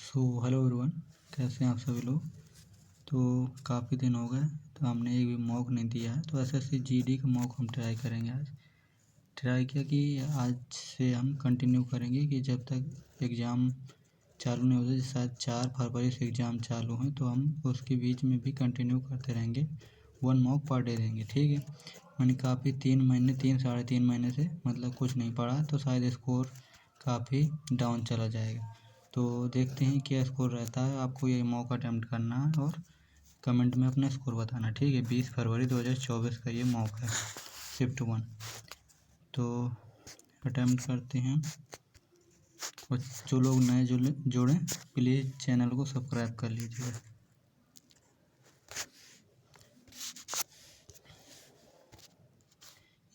Hello everyone, कैसे हैं आप सभी लोग। तो काफ़ी दिन हो गए तो हमने एक भी मॉक नहीं दिया है। तो एसएससी जीडी का मॉक हम ट्राई करेंगे। आज ट्राई किया कि आज से हम कंटिन्यू करेंगे कि जब तक एग्ज़ाम चालू नहीं होता। शायद 4 फरवरी से एग्ज़ाम चालू हैं, तो हम उसके बीच में भी कंटिन्यू करते रहेंगे। 1 मॉक पर डे देंगे, ठीक है। मैंने काफ़ी 3 साढ़े 3 महीने से मतलब कुछ नहीं पढ़ा, तो शायद स्कोर काफ़ी डाउन चला जाएगा। तो देखते हैं क्या स्कोर रहता है। आपको ये मॉक अटैम्प्ट करना है और कमेंट में अपना स्कोर बताना, ठीक है। 20 फरवरी 2024 का ये मॉक है, शिफ्ट 1। तो अटैम्प्ट करते हैं। और जो लोग नए जुड़े प्लीज़ चैनल को सब्सक्राइब कर लीजिएगा।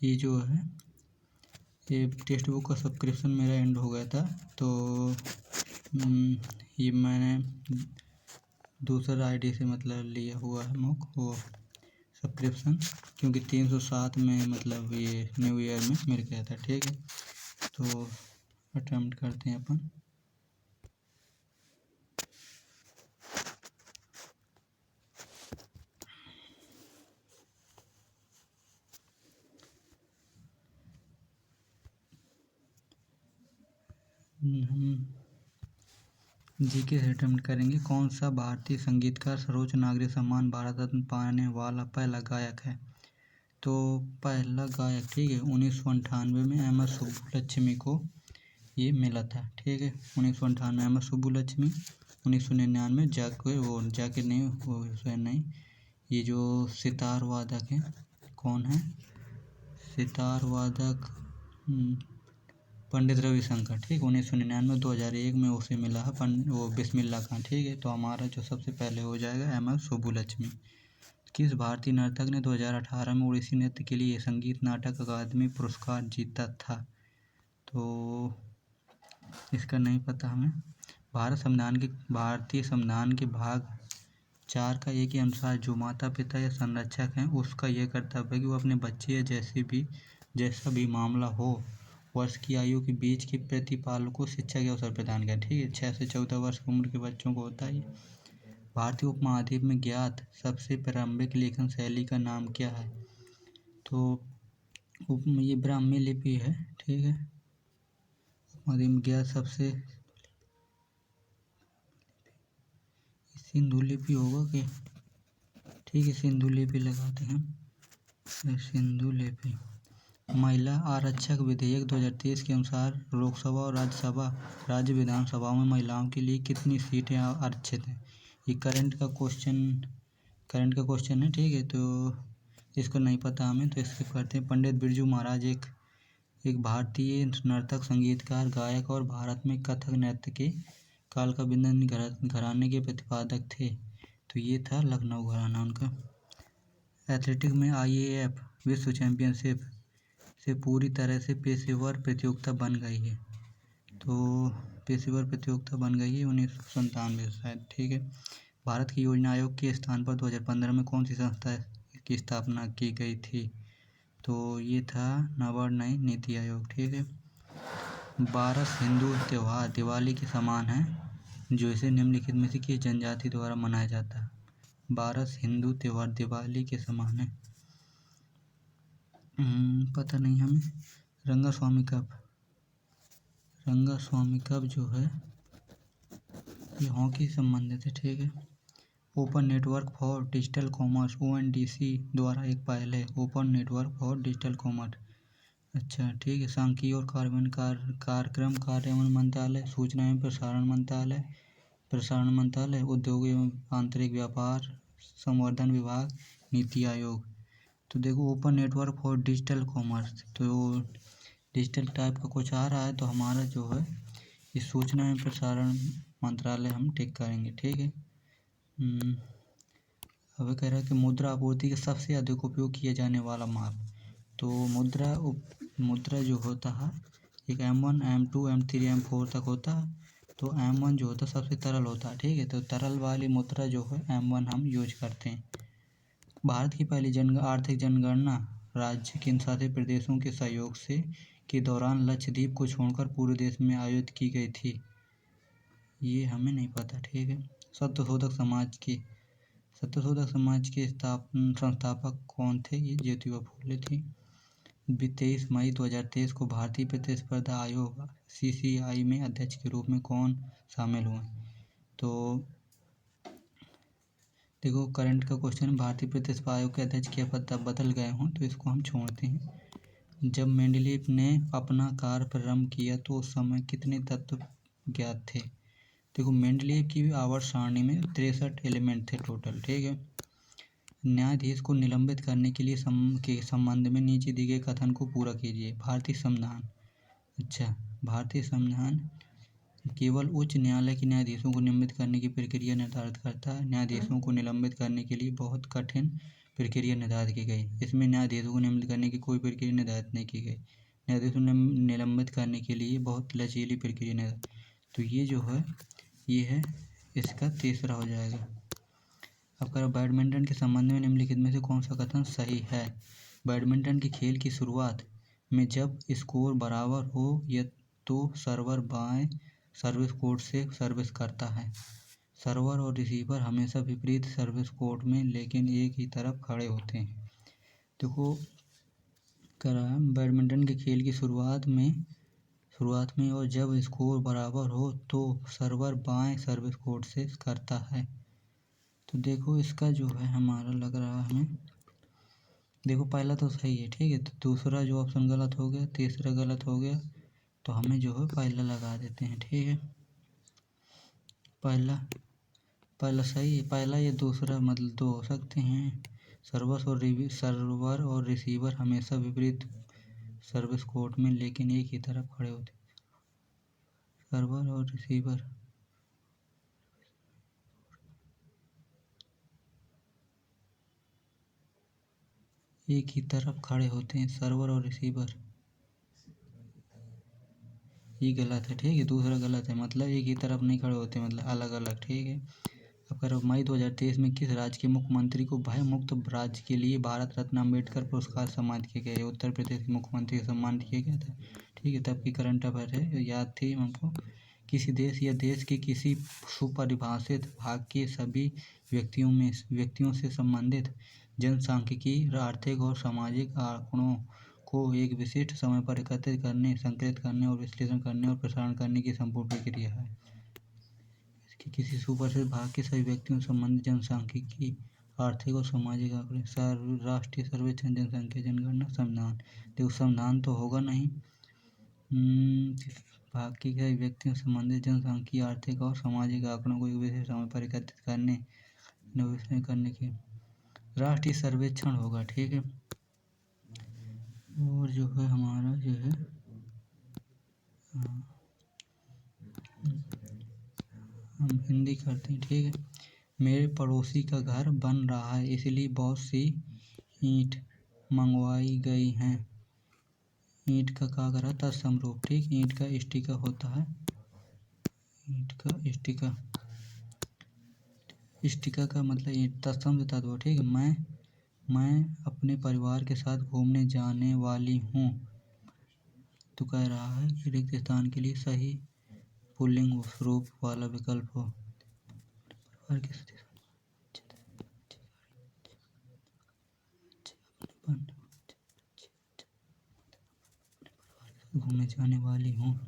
ये जो है ये टेक्स्ट बुक का सब्सक्रिप्शन मेरा एंड हो गया था, तो ये मैंने दूसरा आईडी से मतलब लिया हुआ है मॉक वो सब्सक्रिप्शन, क्योंकि 307 में मतलब ये न्यू ईयर में मिल गया था, ठीक है। तो अटेम्प्ट करते हैं अपन। हम जीके से अटेम्प्ट करेंगे। कौन सा भारतीय संगीतकार सर्वोच्च नागरिक सम्मान भारत रत्न पाने वाला पहला गायक है। तो पहला गायक, ठीक है, 1998 में एम एस सुब्बुलक्ष्मी को ये मिला था, ठीक है। 1998 एम एस सुब्बुलक्ष्मी, 1999 जाकिर नहीं, ये जो सितार वादक हैं, कौन है सितार वादक, पंडित रविशंकर, ठीक। 1999 2001 में उसे मिला है वो बिस्मिल्लाह खां, ठीक है। तो हमारा जो सबसे पहले हो जाएगा एम एस सुब्बुलक्ष्मी। किस भारतीय नर्तक ने 2018 में उड़ीसी नृत्य के लिए संगीत नाटक अकादमी पुरस्कार जीता था। तो इसका नहीं पता हमें। भारतीय संविधान के भाग 4 का एक ही अनुसार जो माता पिता या संरक्षक हैं उसका यह कर्तव्य है कि वो अपने बच्चे या जैसा भी मामला हो, वर्ष की आयु के बीच के प्रतिपालकों को शिक्षा के अवसर प्रदान करें, ठीक है। 6 से 14 वर्ष की उम्र के बच्चों को होता है। भारतीय उपमहाद्वीप में ज्ञात सबसे प्रारंभिक लेखन शैली का नाम क्या है। तो ये ब्राह्मी लिपि है, ठीक है। उपमहाद्वीप में ज्ञात सबसे सिंधु लिपि होगा क्या, ठीक है। सिंधु लिपि लगाते हैं, सिंधु लिपि। महिला आरक्षक विधेयक 2023 के अनुसार लोकसभा और राज्य विधानसभाओं में महिलाओं के लिए कितनी सीटें आरक्षित हैं। ये करंट का क्वेश्चन है, ठीक है। तो इसको नहीं पता हमें, तो इसके करते हैं। पंडित बिरजू महाराज एक भारतीय नर्तक, संगीतकार, गायक और भारत में कथक नृत्य के कालकाबिंदन घराने के प्रतिपादक थे। तो ये था लखनऊ घराना उनका। एथलेटिक्स में IAAF विश्व चैंपियनशिप से पूरी तरह से पेशेवर प्रतियोगिता बन गई है। तो पेशेवर प्रतियोगिता बन गई है 1997 शायद, ठीक है। भारत की योजना आयोग के स्थान पर 2015 में कौन सी संस्था की स्थापना की गई थी। तो ये था नई नीति आयोग, ठीक है। 12 हिंदू त्यौहार दिवाली के समान है जो इसे निम्नलिखित में से किस जनजाति द्वारा मनाया जाता है। 12 हिंदू त्यौहार दिवाली के समान है, पता नहीं हमें। रंगास्वामी कप जो है ये हॉकी से संबंधित है, ठीक है। Open network for digital commerce ONDC द्वारा एक पहल है। Open network for digital commerce, अच्छा, ठीक है। सांख्यिकी और कार्यक्रम कार्यान्वयन मंत्रालय, सूचना एवं प्रसारण मंत्रालय, उद्योग एवं आंतरिक व्यापार संवर्धन विभाग, नीति आयोग। तो देखो open network for digital commerce, तो डिजिटल टाइप का कुछ आ रहा है, तो हमारा जो है ये सूचना एवं प्रसारण मंत्रालय हम टिक करेंगे, ठीक है। अब कह रहा है कि मुद्रा आपूर्ति का सबसे अधिक उपयोग किया जाने वाला माप। तो मुद्रा जो होता है एक M1 M2 M3 M4 तक होता है। तो M1 जो होता है सबसे तरल होता है, ठीक है। तो तरल वाली मुद्रा जो है M1 हम यूज करते हैं। भारत की पहली आर्थिक जनगणना राज्य केंद्र शासित प्रदेशों के सहयोग से के दौरान लक्षद्वीप को छोड़कर पूरे देश में आयोजित की गई थी। ये हमें नहीं पता, ठीक है। सत्यशोधक समाज के संस्थापक कौन थे? ये ज्योतिबा फूले थी। 23 मई 2023 को भारतीय प्रतिस्पर्धा आयोग CCI में अध्यक्ष के रूप में कौन शामिल हुए? तो देखो, करंट का क्वेश्चन, भारतीय प्रतिस्पर्धा आयोग के अध्यक्ष के पद बदल गए हों तो इसको हम छोड़ते हैं। जब मेंडलीव ने अपना कार्य प्रारंभ किया तो उस समय कितने तत्व ज्ञात थे? देखो, मेंडलीव की आवर्त सारणी में 63 एलिमेंट थे टोटल, ठीक है। न्यायाधीश को निलंबित करने के लिए के संबंध में नीचे दिए गए कथन को पूरा कीजिए। भारतीय संविधान, अच्छा, भारतीय संविधान केवल उच्च न्यायालय के न्यायाधीशों को निलंबित करने की प्रक्रिया निर्धारित करता है। न्यायाधीशों को निलंबित करने के लिए बहुत कठिन प्रक्रिया निर्धारित की गई। इसमें न्यायाधीशों को निलंबित करने की कोई प्रक्रिया निर्धारित नहीं की गई। न्यायाधीशों को निलंबित करने के लिए बहुत लचीली प्रक्रिया निर्धारित। तो ये जो है ये है इसका तीसरा हो जाएगा। अब करो, बैडमिंटन के संबंध में निम्नलिखित में से कौन सा कथन सही है? बैडमिंटन के खेल की शुरुआत में जब स्कोर बराबर हो तो सर्वर बाएं सर्विस कोर्ट से सर्विस करता है। सर्वर और रिसीवर हमेशा विपरीत सर्विस कोर्ट में लेकिन एक ही तरफ खड़े होते हैं। देखो, करा बैडमिंटन के खेल की शुरुआत में और जब स्कोर बराबर हो तो सर्वर बाएं सर्विस कोर्ट से करता है। तो देखो, इसका जो है हमारा लग रहा है हमें, देखो पहला तो सही है, ठीक है। तो दूसरा जो ऑप्शन गलत हो गया, तीसरा गलत हो गया, तो हमें जो है पहला लगा देते हैं, ठीक है। पहला सही है, पहला या दूसरा मतलब दो हो सकते हैं। सर्वर और रिसीवर हमेशा विपरीत सर्विस कोर्ट में लेकिन एक ही तरफ खड़े होते हैं। सर्वर और रिसीवर एक ही तरफ खड़े होते हैं। सर्वर और रिसीवर, ये गलत है, ठीक है। दूसरा गलत है, मतलब एक ही तरफ नहीं खड़े होते, मतलब अलग अलग, ठीक है। अब करो, मई 2023 में किस राज्य के मुख्यमंत्री को भय मुक्त राज्य के लिए भारत रत्न अम्बेडकर पुरस्कार सम्मानित किया गया? उत्तर प्रदेश के मुख्यमंत्री को सम्मानित किया गया था, ठीक है। तब की करंट अफेयर है, याद थी हमको। किसी देश या देश के किसी सुपरिभाषित भाग के सभी व्यक्तियों से संबंधित जनसांख्यिकी, आर्थिक और सामाजिक आंकड़ों को एक विशिष्ट समय पर एकत्रित करने, संकलित करने और विश्लेषण करने और प्रसारण करने की संपूर्ण प्रक्रिया है। किसी सुपरिभाषित भाग के सभी व्यक्तियों से संबंधित जनसांख्यिकी, आर्थिक और सामाजिक आंकड़े, राष्ट्रीय सर्वेक्षण, जनसंख्या जनगणना, संविधान। देखो, संविधान तो होगा नहीं। भाग के कई व्यक्तियों से संबंधित जनसांख्यिकी, आर्थिक और सामाजिक आंकड़ों को एक विशेष समय पर एकत्रित करने, विश्लेषण करने की राष्ट्रीय सर्वेक्षण होगा, ठीक है। और जो है हमारा जो है हम हिंदी करते हैं, ठीक है। मेरे पड़ोसी का घर बन रहा है इसलिए बहुत सी ईंट मंगवाई गई हैं। ईंट का क्या करा तत्सम रूप, ठीक। ईंट का स्टिका होता है, ईंट का स्टिका का मतलब ईंट, तत्सम से तत्व, ठीक है। मैं अपने परिवार के साथ घूमने जाने वाली हूँ। तो कह रहा है कि रिक्त स्थान के लिए सही पुल्लिंग रूप वाला विकल्प हो। परिवार के साथ घूमने जाने वाली हूँ।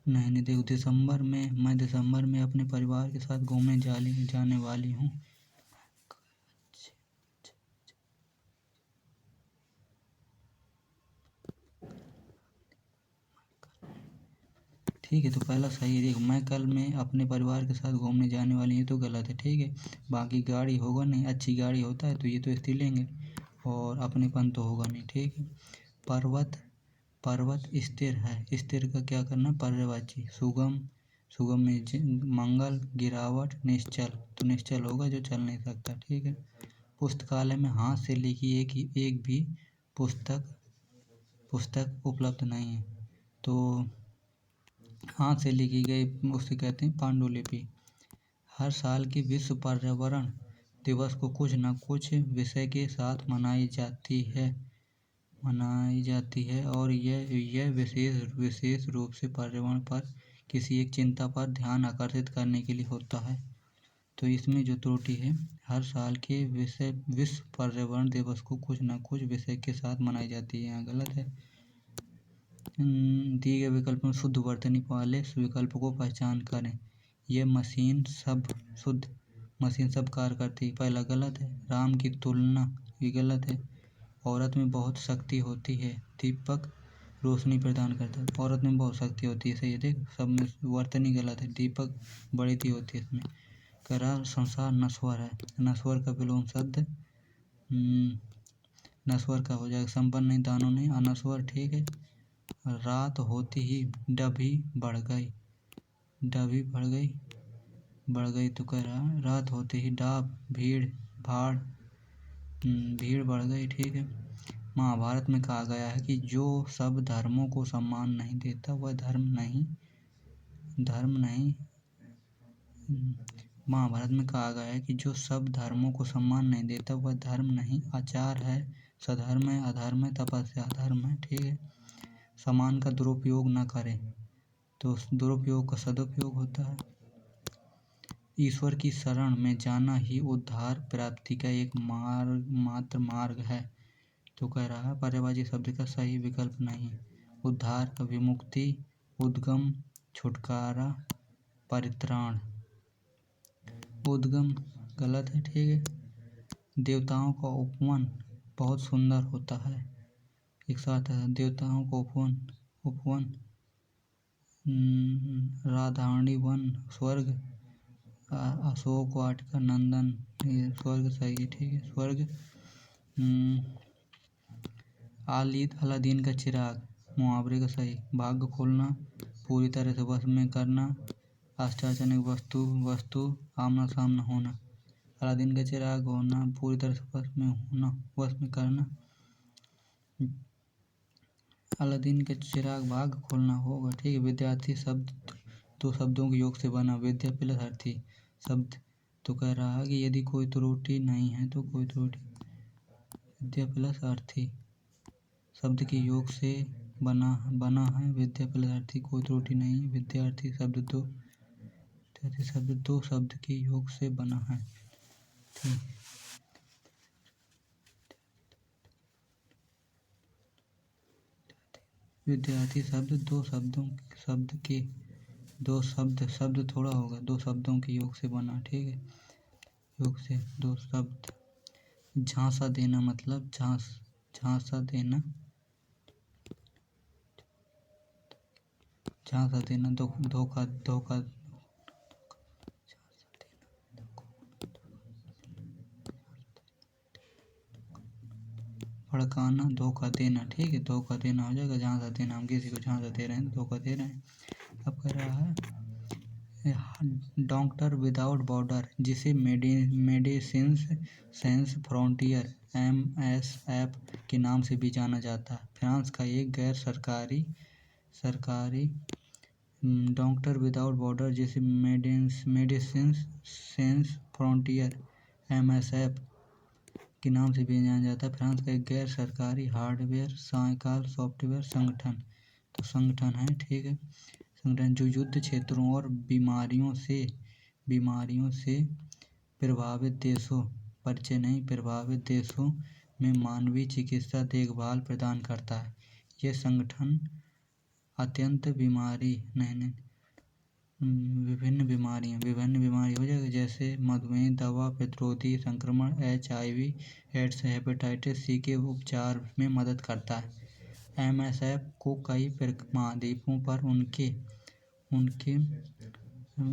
नहीं, देखो, मैं दिसंबर में अपने परिवार के साथ घूमने जाने वाली हूँ। ठीक है, तो पहला सही है। देखो, मैं कल में अपने परिवार के साथ घूमने जाने वाली हूँ तो गलत है, ठीक है। बाकी गाड़ी होगा नहीं, अच्छी गाड़ी होता है तो ये तो स्त्रीलिंग है और अपनेपन तो होगा नहीं, ठीक है। पर्वत स्थिर है, स्थिर का क्या करना, पर्यायवाची। सुगम में मंगल, गिरावट, निश्चल, तो निश्चल होगा जो चल नहीं सकता, ठीक है। पुस्तकालय में हाथ से लिखी एक भी पुस्तक उपलब्ध नहीं है, तो हाथ से लिखी गई उसे कहते हैं पांडुलिपि। हर साल की विश्व पर्यावरण दिवस को कुछ न कुछ विषय के साथ मनाई जाती है और यह विशेष रूप से पर्यावरण पर किसी एक चिंता पर ध्यान आकर्षित करने के लिए होता है। तो इसमें जो त्रुटि है, हर साल के विश्व पर्यावरण दिवस को कुछ न कुछ विषय के साथ मनाई जाती है, यहाँ गलत है। दिए गए विकल्प में शुद्ध वर्तनी वाले विकल्प को पहचान करें। यह मशीन सब कार्य करती है, पहला गलत है। राम की तुलना, ये गलत है। औरत में बहुत शक्ति होती है, दीपक रोशनी प्रदान करता है, औरत में बहुत शक्ति होती है, सही है। देख, सब में वर्तनी गलत है, दीपक बड़ी थी होती है इसमें। करा संसार नश्वर है, नश्वर का विलोम शब्द नश्वर का हो जाएगा, संपन्न नहीं, दानों नहीं, अनश्वर, ठीक है। रात होती ही डभी बढ़ गई तो कह रहा रात होते ही डाब भीड़ बढ़ गई, ठीक है। महाभारत में कहा गया है कि जो सब धर्मों को सम्मान नहीं देता वह धर्म नहीं। महाभारत में कहा गया है कि जो सब धर्मों को सम्मान नहीं देता वह धर्म नहीं, आचार है, सधर्म है, अधर्म है, तपस्या अधर्म है, ठीक है। समान का दुरुपयोग न करें, तो दुरुपयोग का सदुपयोग होता है। ईश्वर की शरण में जाना ही उद्धार प्राप्ति का एक मात्र मार्ग है, तो कह रहा है पर्यायवाची शब्द का सही विकल्प नहीं। उद्धार, विमुक्ति, उद्गम, छुटकारा, परित्राण, उद्गम गलत है, ठीक है। देवताओं का उपवन बहुत सुंदर होता है, एक साथ है। देवताओं का उपवन राधारणी वन स्वर्ग, अशोक वाटिका नंदन, ये स्वर्ग सही है, ठीक है, स्वर्ग। अलादीन का चिराग, मुहावरे का सही। भाग्य खोलना, पूरी तरह से वश में करना, आश्चर्यजनक वस्तु आमना सामना होना। अलादीन का चिराग होना, पूरी तरह से वश में करना। अलादीन का चिराग भाग्य खोलना होगा, ठीक है। विद्यार्थी शब्द दो शब्दों के योग से बना, विद्या प्लस अर्थी शब्द, तो कह रहा है कि यदि कोई त्रुटि नहीं है तो कोई त्रुटि, विद्या प्लस अर्थी शब्द के योग से बना है, विद्या प्लस अर्थी, कोई त्रुटि नहीं। विद्यार्थी शब्द दो शब्द के योग से बना है, ठीक। विद्यार्थी शब्द शब्द थोड़ा होगा, दो शब्दों के योग से बना, ठीक है, योग से दो शब्द। झांसा देना मतलब झांसा देना धोखा भड़काना, धोखा देना, ठीक है, धोखा देना हो जाएगा। झांसा देना, हम किसी को झांसा दे रहे हैं तो धोखा दे रहे हैं। अब कह रहा है डॉक्टर विदाउट बॉर्डर, जिसे मेडिसिन्स सैंस फ्रंटियर MSF के नाम से भी जाना जाता है, फ्रांस का एक गैर सरकारी डॉक्टर विदाउट बॉर्डर, जिसे मेडिसिन्स सैंस फ्रंटियर MSF के नाम से भी जाना जाता है, फ्रांस का एक गैर सरकारी हार्डवेयर सॉफ्टवेयर संगठन, तो संगठन है, ठीक है। संगठन जो युद्ध क्षेत्रों और बीमारियों से प्रभावित देशों में मानवीय चिकित्सा देखभाल प्रदान करता है। यह संगठन अत्यंत विभिन्न बीमारी हो जाएगी, जैसे मधुमेह, दवा प्रतिरोधी संक्रमण, HIV, एड्स, हेपेटाइटिस C के उपचार में मदद करता है। MSF को कई महाद्वीपों पर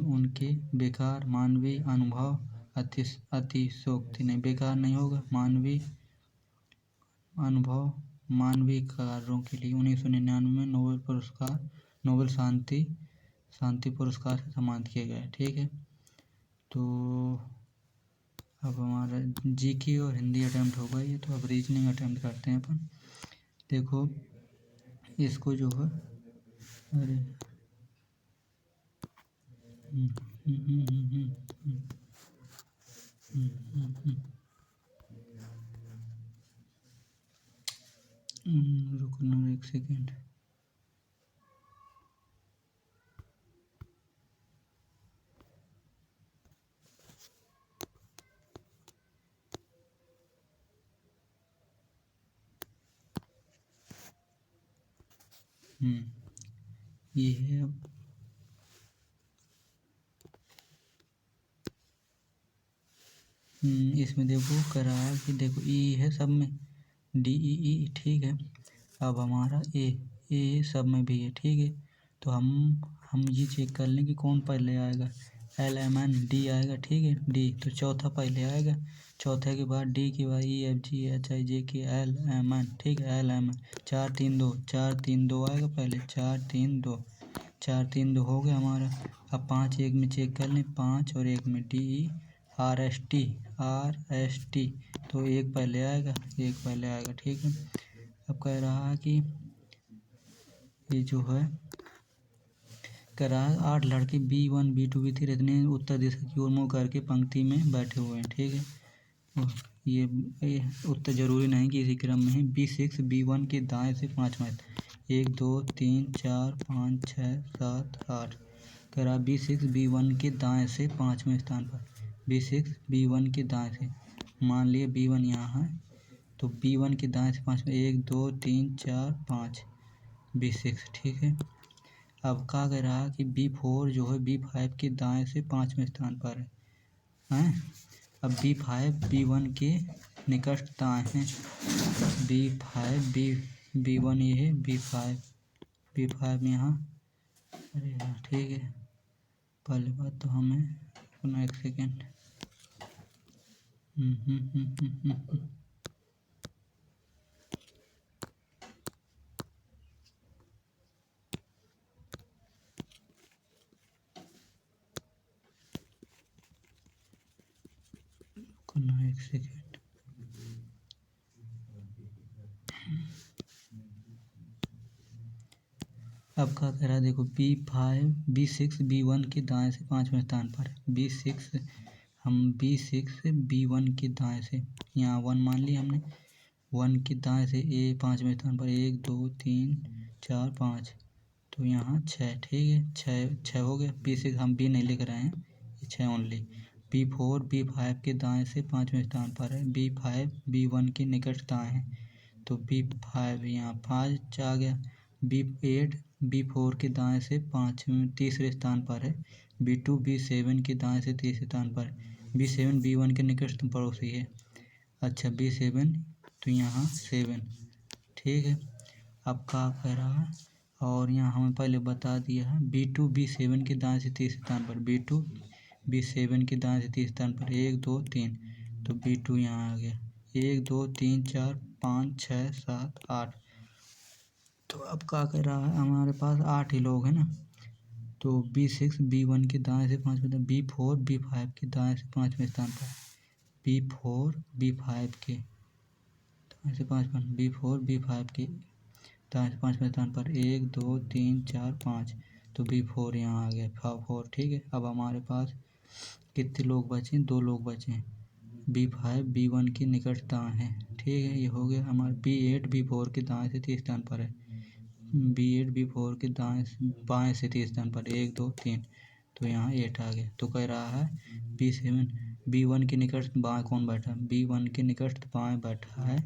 उनके बेकार मानवीय अनुभव अतिशयोक्ति नहीं, बेकार नहीं होगा, मानवीय अनुभव मानवीय कार्यों के लिए 1999 में नोबेल शांति पुरस्कार से सम्मानित किया गया, ठीक है। तो अब हमारा GK और हिंदी अटेम्प्ट हो गई है, तो अब रीजनिंग अटेम्प्ट करते हैं अपन। देखो इसको जो है, अरे रुकना एक सेकेंड। ये है अब इसमें देखो करा है कि देखो ई है सब में, डी ई ई ठीक है। अब हमारा ए सब में भी है ठीक है। तो हम ये चेक कर लें कि कौन पहले आएगा। एल एम एन डी आएगा ठीक है, डी तो चौथा पहले आएगा। चौथे के बाद डी के बाद E F G H I जे के एल एम एन ठीक है, एल एम एन 4 3 2 आएगा पहले, 4 3 2 हो गया हमारा। अब 5 1 में चेक कर लें, 5 और 1 में D E R S T तो एक पहले आएगा ठीक है। अब कह रहा है कि ये जो है कह रहा है 8 लड़के B1 B2 B3 इतने उत्तर दिशा की ओर मुँह करके पंक्ति में बैठे हुए हैं ठीक है। और ये उत्तर जरूरी नहीं कि इसी क्रम में है। B6 B1 के दाएं से 5 में 1 2 3 4 5 6 7 8 कह रहा B6 B1 के दाएं से 5वें स्थान पर। B6 B1 के दाएं से, मान लिए B1 यहाँ है तो B1 के दाएं से 5 में 1 2 3 4 5 B6 ठीक है। अब कहा कह रहा है कि B4 जो है B5 के दाएं से 5वें स्थान पर है। अब B5 B1 के निकट दाएं है। B5 B1 ये है B5 यहाँ, अरे हाँ ठीक है। पहली बात तो हमें अपना एक सेकेंड एक सेकेंड। अब क्या कह रहा है देखो B6 B1 के दाएं से 5वें स्थान पर है। B6 B1 के दाएं से, यहाँ 1 मान लिया हमने, 1 के दाएं से 5वें स्थान पर 1 2 3 4 5 तो यहाँ 6 ठीक है। 6 हो गया। B6 हम B नहीं लिख रहे हैं, ये 6 ओनली। B4 B5 के दाएं से 5वें स्थान पर है। B5 B1 के निकट दाएं है तो B5 यहाँ 5 आ गया। B8 B4 के दाएं से तीसरे स्थान पर है। B2 B7 के दाएं से तीसरे स्थान पर है। B7 B1 के निकटतम पड़ोसी है। अच्छा B7 तो यहाँ 7 ठीक है। अब क्या कह रहा है, और यहाँ हमें पहले बता दिया है B2 B7 के दाएं से तीसरे स्थान पर, B2 B7 के दाएं से तीसरे स्थान पर 1 2 3 तो B2 यहाँ आ गया। 1 2 3 4 5 6 7 8 तो अब क्या कह रहा है, हमारे पास 8 ही लोग हैं ना। तो B6 B1 के दाएं से 5वें, B4 B5 के दाएं से 5वें स्थान पर, B4 B5 के दाएं से 5वें, B4 B5 के दाएं से 5वें स्थान पर 1 2 3 4 5 तो B4 यहाँ आ गया 4 ठीक है। अब हमारे पास कितने लोग बचे, 2 लोग बचे हैं। B5 B1 के निकट दाएं है ठीक है, ये हो गया हमारा। B8 B4 के दाएं से तीसरे स्थान पर है। B8 B4 के बाएं से तीसरे स्थान पर 1 2 3 तो यहाँ 8 आ गया। तो कह रहा है B7 B1 के निकट बाएं कौन बैठा, B1 के निकट बाएं बैठा है,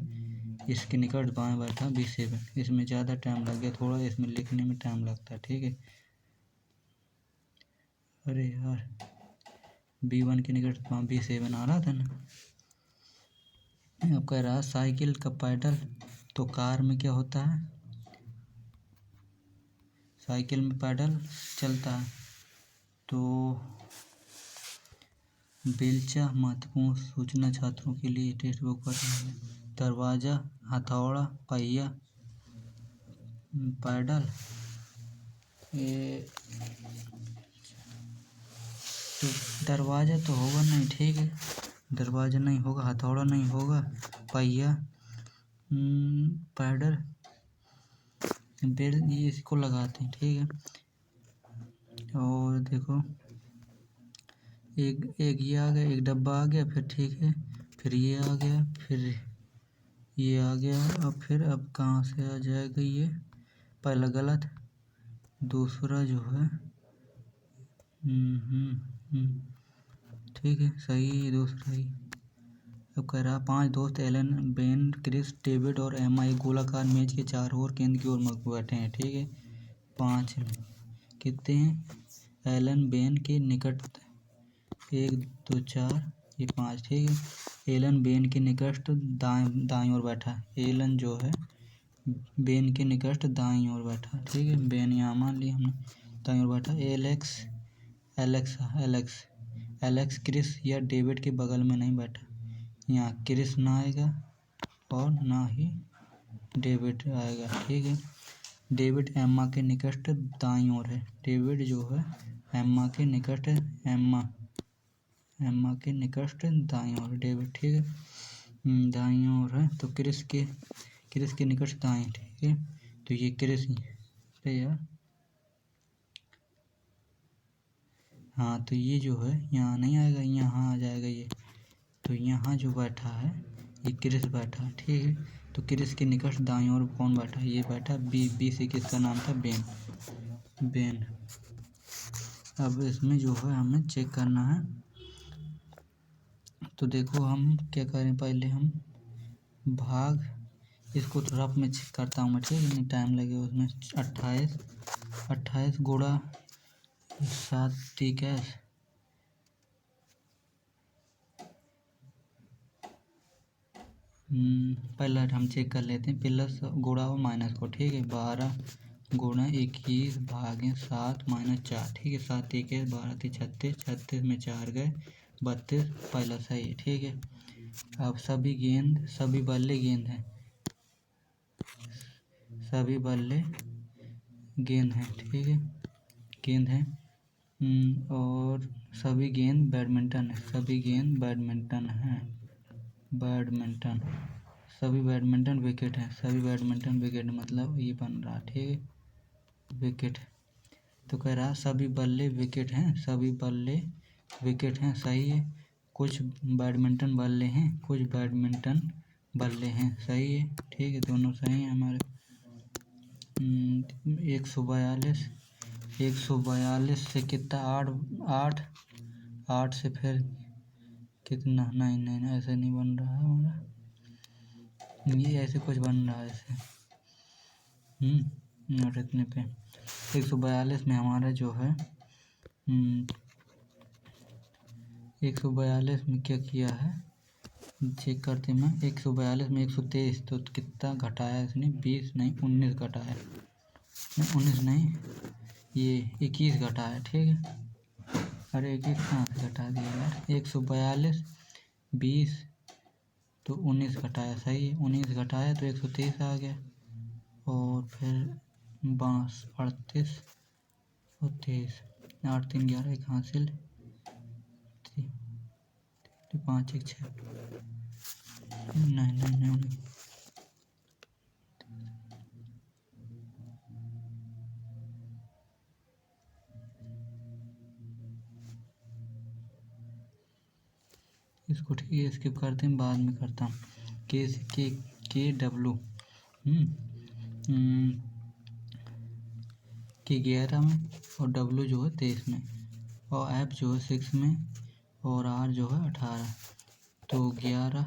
इसके निकट बाएं बैठा B7। इसमें ज़्यादा टाइम लग गया थोड़ा, इसमें लिखने में टाइम लगता है ठीक है। अरे यार B1 के निकट B7 आ रहा था ना। अब कह रहा है साइकिल का पैडल तो कार में क्या होता है, साइकिल में पैडल चलता है। तो बेलचा महत्वपूर्ण सूचना छात्रों के लिए टेक्स्ट बुक पर दरवाज़ा हथौड़ा पहिया पैडल, ये तो दरवाज़ा तो होगा नहीं ठीक है, दरवाज़ा नहीं होगा, हथौड़ा नहीं होगा, पहिया पैडल बेल ये इसको लगाते हैं ठीक है। और देखो एक ये आ गया, एक डब्बा आ गया, फिर ठीक है, फिर ये आ गया, फिर ये आ गया। अब कहाँ से आ जाएगा ये? पहला गलत, दूसरा जो है ठीक है, सही है दूसरा ही। अब कह रहा 5 दोस्त एलन, बेन, क्रिस, डेविड और एम्मा एक गोलाकार मेज के चारों ओर केंद्र की ओर बैठे हैं। ठीक है, 5 कितने हैं? एलन बेन के निकट 1 2 4 ये 5। ठीक है, एलन बेन के निकट दाएं ओर बैठा है। एलन जो है बेन के निकट दाईं ओर बैठा। ठीक है, बेन यहाँ मान लिया हमने, दाईं ओर बैठा। एलेक्स क्रिस या डेविड के बगल में नहीं बैठा। यहाँ क्रिस ना आएगा और ना ही डेविड आएगा। ठीक है, डेविड एम्मा के निकट दाईं ओर है। डेविड जो है एम्मा के निकट, एम्मा के निकट दाईं ओर डेविड। ठीक है, दाईं ओर है तो क्रिस के निकट दाएं। ठीक है, तो ये क्रिस यार, हाँ तो ये जो है यहाँ नहीं आएगा, यहाँ आ जाएगा ये। तो यहाँ जो बैठा है ये क्रिस बैठा। ठीक है, तो क्रिस के निकट दाईं ओर कौन बैठा? ये बैठा बी से किसका नाम था? बेन। अब इसमें जो है हमें चेक करना है। तो देखो हम क्या करें, पहले हम भाग इसको तो रफ में चेक करता हूँ मैं। ठीक है, नहीं टाइम लगेगा उसमें। 28 गुणा 7 30 पहला हम चेक कर लेते हैं, प्लस गुणा और माइनस को। ठीक है, 12 गुणा 21 भागे 7 माइनस 4। ठीक है, 7 21 12 36, 36 में 4 गए 32, पहला सही है। ठीक है, अब सभी बल्ले गेंद हैं, सभी बल्ले गेंद हैं। ठीक है, गेंद है, और सभी गेंद बैडमिंटन है, सभी गेंद बैडमिंटन है, बैडमिंटन। सभी बैडमिंटन विकेट है, सभी बैडमिंटन विकेट, मतलब ये बन रहा। ठीक है, विकेट। तो कह रहा सभी बल्ले विकेट हैं, सभी बल्ले विकेट हैं, सही है। कुछ बैडमिंटन बल्ले हैं, कुछ बैडमिंटन बल्ले हैं, सही है। ठीक है, दोनों सही हैं हमारे। 142 से कितना? 8 से फिर कितना? नहीं ऐसे नहीं बन रहा है हमारा, ये ऐसे कुछ बन रहा है ऐसे। और इतने पे 142 में हमारा जो है 142 में क्या किया है चेक करते मैं। 142 में 123, तो कितना घटाया इसने? 20 नहीं 19 घटाया, 19 नहीं ये 21 घटाया। ठीक है, अरे 21 कहाँ से घटा दिया यार? 142 20 तो 19 घटाया, सही है। 19 घटाया तो 123 आ गया, और फिर 38 और 23, 8 3 11 एक हासिल, 5 1 6 नहीं। इसको ठीक है स्किप करते हैं, बाद में करता हूँ। के डब्लू के 11 में, और डब्लू जो है 23 में, और एफ जो है 6 में, और आर जो है 18। तो 11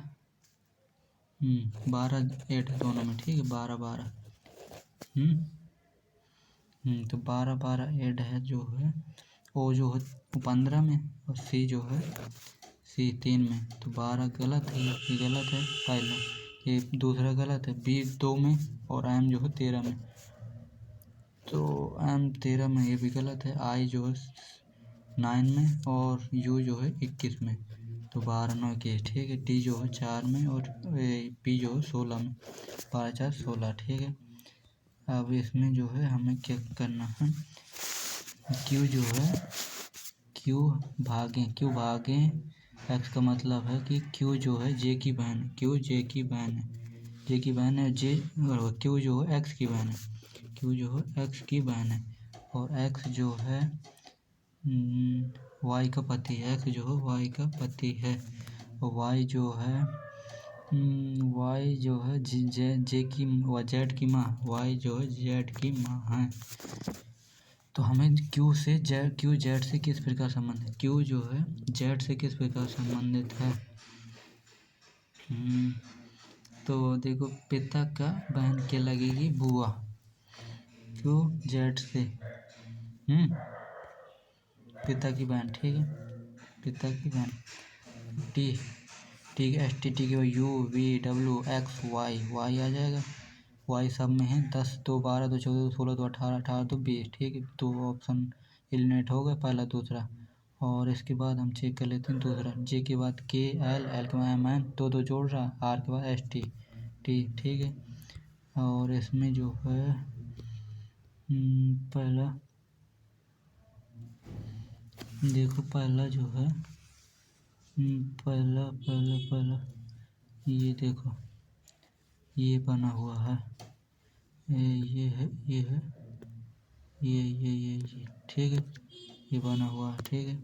12 8 दोनों में। ठीक है, 12 12 तो 12 12 8 है जो है, ओ जो है 15 में, और सी जो है 3 में। तो 12 गलत है, ये गलत है पहला, ये दूसरा गलत है। बी 2 में, और एम जो है 13 में, तो एम 13 में, ये भी गलत है। आई जो है 9 में, और यू जो है 21 में, तो 12 9 21। ठीक है, डी जो है 4 में, और पी जो है 16 में, 12 4 16। ठीक है, अब इसमें जो है हमें क्या करना है, क्यू जो है क्यू भागे एक्स का मतलब है कि क्यू जो है जे की बहन है, क्यू जे की बहन है, जे क्यू जो है एक्स की बहन है, क्यू जो है एक्स की बहन है, और एक्स जो है वाई का पति है, एक्स जो है वाई का पति है, और वाई जो है जे की जेड की माँ, वाई जो है जेड की माँ है। तो हमें क्यू जेड से किस प्रकार संबंधित, क्यू जो है जेड से किस प्रकार संबंधित है। तो देखो पिता का बहन क्या लगेगी, बुआ, क्यू जेड से पिता की बहन, ठीक है, पिता की बहन। टी, ठीक है, एस टी, टी के U V W X Y, Y आ जाएगा, वाई सब में है 10 2 12 2 14 2 16 2 18 18 2 20, ठीक है, तो ऑप्शन एलिमिनेट हो गया पहला दूसरा। और इसके बाद हम चेक कर लेते हैं दूसरा, जे के बाद के एल, एल के बाद एम एन, दो जोड़ रहा, आर के बाद एस टी टी, ठीक है। और इसमें जो है पहला देखो, पहला जो है पहला ये देखो, ये बना हुआ है, ये है ये ठीक है, ये बना हुआ है, ठीक है,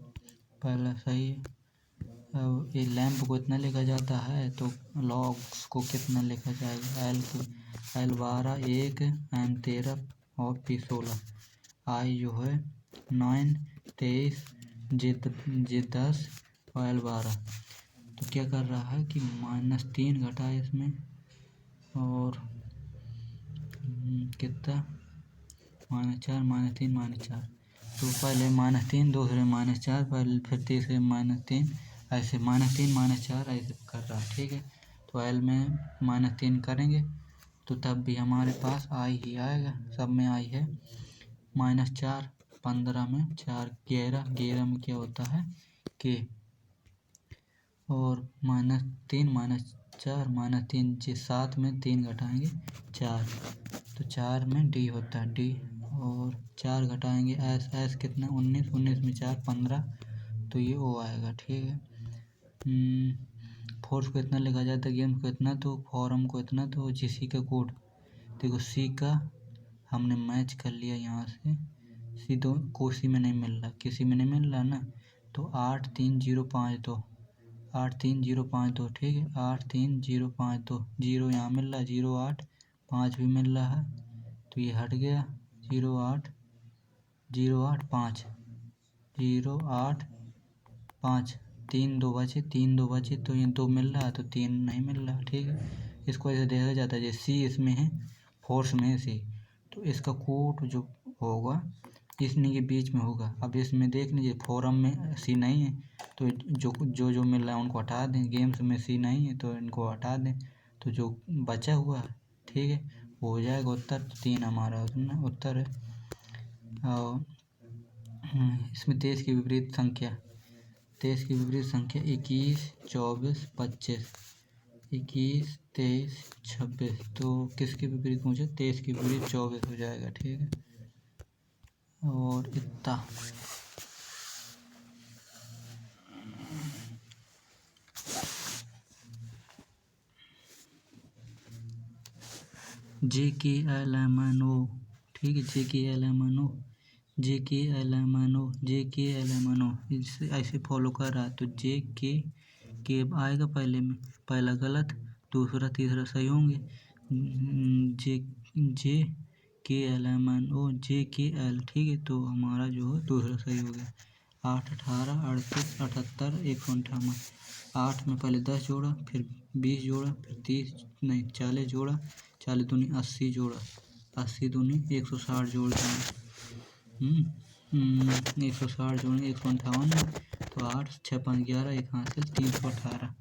पहला सही है। अब ये लैंप को इतना लिखा जाता है तो लॉग्स को कितना लिखा जाएगा, एल 12 1 एम 13 और पी 16, आई जो है 9 23 जे 10 और एल 12। तो क्या कर रहा है कि -3 घटा है इसमें, और कितना -4 -3 -4, तो पहले -3 दूसरे -4 पहले फिर तीसरे -3, ऐसे -3 -4 ऐसे कर रहा है, ठीक है। तो एल में -3 करेंगे तो तब भी हमारे पास आई ही आएगा, सब में आई है। -4 15 में 4 11 11 में क्या होता है के, और -3 -4 -3 जे 7 में 3 घटाएंगे 4, तो 4 में डी होता है डी, और 4 घटाएंगे एस, एस कितना 19 19 में 4 15, तो ये ओ आएगा, ठीक है। फोर्स को इतना लिखा जाता है, गेम को इतना, तो फॉरम को इतना, तो जीसी का कोड देखो, सी का हमने मैच कर लिया यहाँ से, सी दो कोसी में नहीं मिल रहा, किसी में नहीं मिल रहा ना, तो 83052 83052, ठीक है, 83052, 0 यहाँ मिल रहा है, 0 8 5 भी मिल रहा है, तो ये हट गया, 0 8 0 8 5 0 8 5, 3 2 बचे, 3 2 बचे, तो ये 2 मिल रहा है, तो 3 नहीं मिल रहा, ठीक है। इसको ऐसे देखा जाता है, जैसे सी इसमें है, फोर्स में है सी, तो इसका कोड जो होगा इसने के बीच में होगा। अब इसमें देख लीजिए फोरम में सी नहीं है, तो जो मिल रहा है उनको हटा दें, गेम्स में सी नहीं है तो इनको हटा दें, तो जो बचा हुआ है, ठीक है, वो हो जाएगा उत्तर, 3 हमारा उत्तर है। और इसमें 23 की विपरीत संख्या 21 24 25, 21 23 26, तो किसके विपरीत पूछे, 23 के विपरीत 24 हो जाएगा, ठीक है। और इतना जे के एल एम एन ओ, ठीक है, जे के एल एम एन ओ, जे के एल एम एन ओ, जे के एल एम एन ओ, इसे ऐसे फॉलो कर रहा है, तो जे के आएगा पहले में, पहला गलत, दूसरा तीसरा सही होंगे, जे जे के एल एम एन ओ, जे के एल, ठीक है, तो हमारा जो है दूसरा सही हो गया। 8 18 38 78 158, 8 में पहले 10 जोड़ा, फिर 20 जोड़ा, फिर 30 नहीं 40 जोड़ा, 40 दूनी 80 जोड़ा, 80 दूनी 160 जोड़ देंगे, 160 जोड़ेंगे 158, तो 8 6 5 11, एक हासिल 318,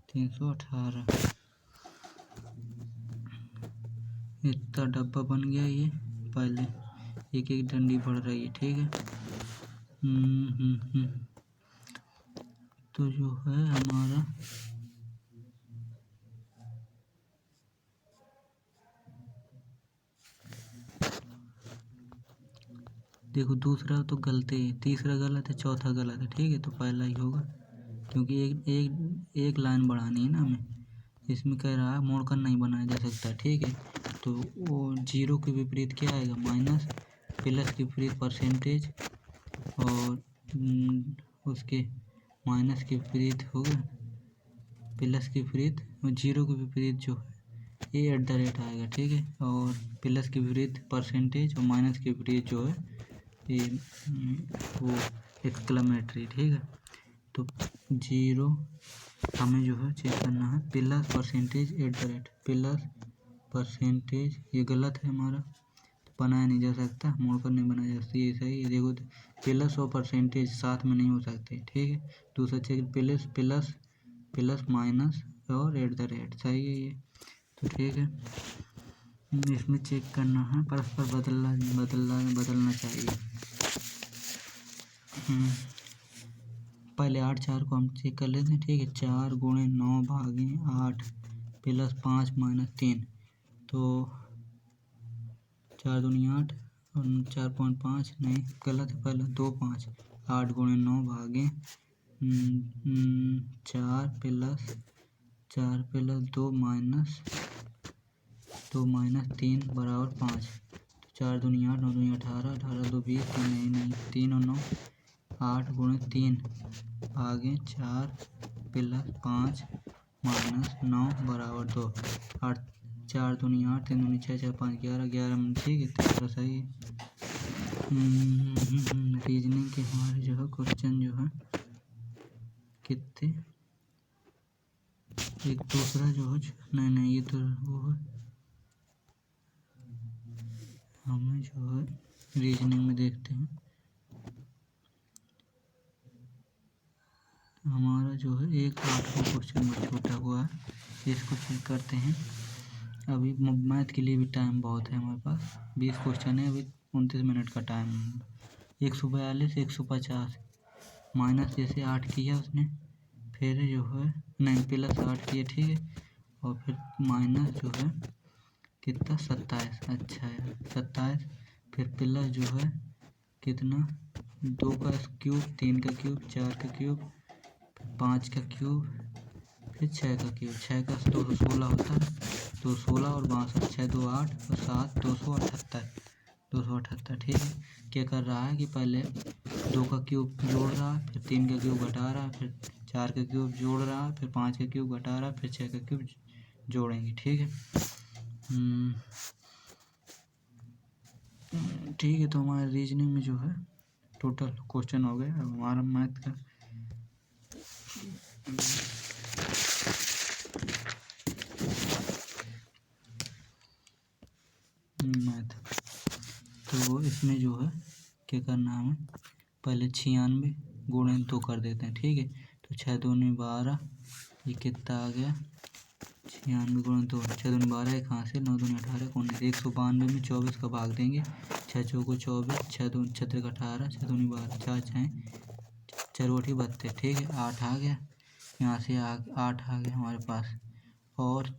318, इतना डब्बा बन गया ये, पहले एक एक डंडी बढ़ रही है, ठीक है। तो जो है हमारा देखो, दूसरा तो गलती है, तीसरा गलत है, चौथा गलत है, ठीक है, तो पहला ही होगा, क्योंकि एक लाइन बढ़ानी है ना हमें, इसमें कह रहा है मोड़कर नहीं बनाया जा सकता, ठीक है। तो वो 0 के विपरीत क्या आएगा, माइनस, प्लस के विपरीत परसेंटेज, और उसके माइनस के विपरीत होगा, प्लस के विपरीत और जीरो के विपरीत जो है ये @ आएगा, ठीक है। और प्लस के विपरीत परसेंटेज और माइनस के विपरीत जो है ये वो एक्सक्लेमेटरी, ठीक है। तो जीरो हमें जो है चेक करना है, प्लस परसेंटेज @ प्लस परसेंटेज, ये गलत है हमारा, तो बनाया नहीं जा सकता, मोड़ कर नहीं बनाया जा सकता, ये सही है। देखो प्लस और परसेंटेज साथ में नहीं हो सकते, ठीक है। दूसरा check plus plus plus minus और @ सही है ये, तो ठीक है। इसमें चेक करना है, परस्पर बदलना चाहिए। पहले 8 4 को हम चेक कर लेते हैं, ठीक है। 4 × 9 / 8 प्लस 5 - 3, तो 4 दूनी 8 और 4.5 नहीं गलत है, पहले 2 5 8 × 9 / 4 प्लस 4 प्लस 2 - 3 = 5, तो 4 दूनी 8 9 दूनी 18 18 2 20 नहीं 3 और 9 8 × 3 / 4 प्लस 5 - 9 = 2, 8 4 दूनी 8 3 दूनी 6 4 5 11 11 में, ठीक है। तीसरा सही है। रीजनिंग के हमारे जो है क्वेश्चन जो है कितने, एक दूसरा जो है नहीं ये तो वो है, हमें जो है रीजनिंग में देखते हैं, हमारा जो है एक 8वां क्वेश्चन में छूटा हुआ है, इसको चेक करते हैं। अभी मैथ के लिए भी टाइम बहुत है हमारे पास, 20 क्वेश्चन है, अभी 29 मिनट का टाइम है। 142 150 माइनस जैसे 8 किया उसने, फिर जो है नहीं प्लस 8 किया, ठीक है। और फिर माइनस जो है कितना 27, अच्छा है 27, फिर प्लस जो है कितना 2 का क्यूब 3 का क्यूब 4 का क्यूब 5 का क्यूब फिर 6 का क्यूब, 6 का 216 होता है, 216 और 62 6 2 8 और 7 278, ठीक है। क्या कर रहा है कि पहले 2 का क्यूब जोड़ रहा है, फिर 3 का क्यूब घटा रहा है, फिर 4 का क्यूब जोड़ रहा है, फिर 5 का क्यूब घटा रहा है, फिर 6 का क्यूब जोड़ेंगे, ठीक है। ठीक है, तो हमारे रीजनिंग में जो है टोटल क्वेश्चन हो गया। अब हमारा मैथ का मैथ, तो इसमें जो है क्या करना है, हमें पहले 96 × 2 कर देते हैं, ठीक है। तो 6 दूनी 12, ये कितना आ गया 96 × 2, 6 दूनी 12 एक हासिल 9 दूनी 18 19, 192 में 24 का भाग देंगे, 6 चौको 24 6 दूनी 6 18 6 दूनी 12 4 6 चरवटी 32, ठीक है। 8 आ गया, यहाँ से 8 आ गया हमारे पास, और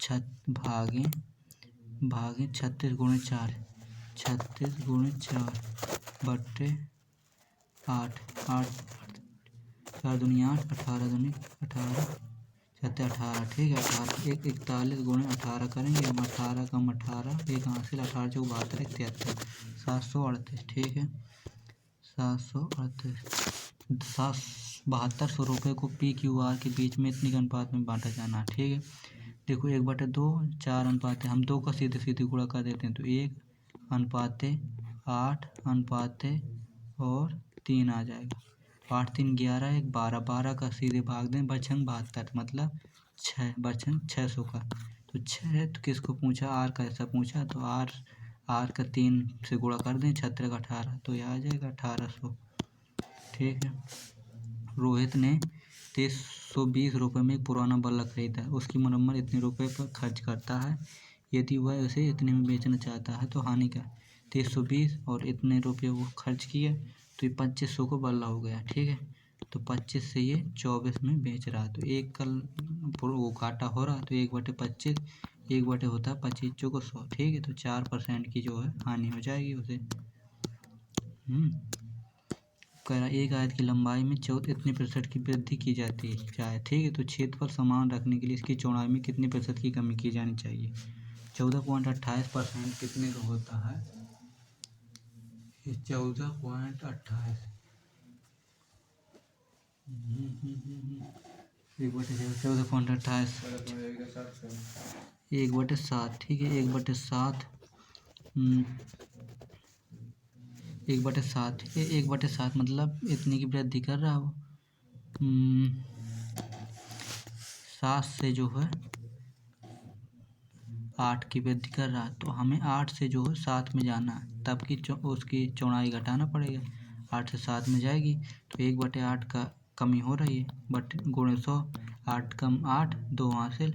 भागे 36 × 4 36 × 4 बट्टे 8 8 4 दूनी 8 18 दूनी 18 7 18, ठीक है। 18 41 × 18 करेंगे हम, 18 कम 18 एक हासिल 18 चौक 72 73 738, ठीक है। 738 7200 रुपये को PQR के बीच में इतनी अनुपात में बांटा जाना है, ठीक है। देखो 1/2 4 अनुपात है, हम 2 का सीधे सीधे गुणा कर देते हैं, तो 1/8 अनुपात और 3 आ जाएगा, 8 3 11 1 12 12 का सीधे भाग दें, बचन 72, मतलब 6 बचन 600 का, तो 6 तो किसको पूछा आर का ऐसा पूछा, तो आर का 3 से गुणा कर दें, 36 का 18, तो यह आ जाएगा 1800, ठीक है। रोहित ने 2320 रुपये में एक पुराना बल्ला खरीदा है, उसकी मरम्मत इतने रुपये पर खर्च करता है, यदि वह उसे इतने में बेचना चाहता है तो हानि का 2320 और इतने रुपये वो खर्च किए, तो ये 2500 को बल्ला हो गया, ठीक है। तो 25 से ये 24 में बेच रहा है, तो एक कल वो घाटा हो रहा है, तो 1/25 1 होता है 25 चौको 100, ठीक है। तो 4% की जो है हानि हो जाएगी उसे। कह रहा एक आयत की लंबाई में इतने प्रतिशत की वृद्धि की जाती है, ठीक है। तो क्षेत्रफल समान रखने के लिए इसकी चौड़ाई में कितने प्रतिशत की कमी की जानी चाहिए, 14.28% कितने का होता है, 14.28 एक बटे 1428 1/7 ठीक है 1/7 1/7 ठीक है 1/7 मतलब इतने की वृद्धि कर रहा हो 7 से जो है 8 की वृद्धि कर रहा है तो हमें 8 से जो है 7 में जाना है तब की उसकी चौड़ाई घटाना पड़ेगा 8 से 7 में जाएगी तो 1/8 का कमी हो रही है बट गुणे 100 8 कम 8 2 हासिल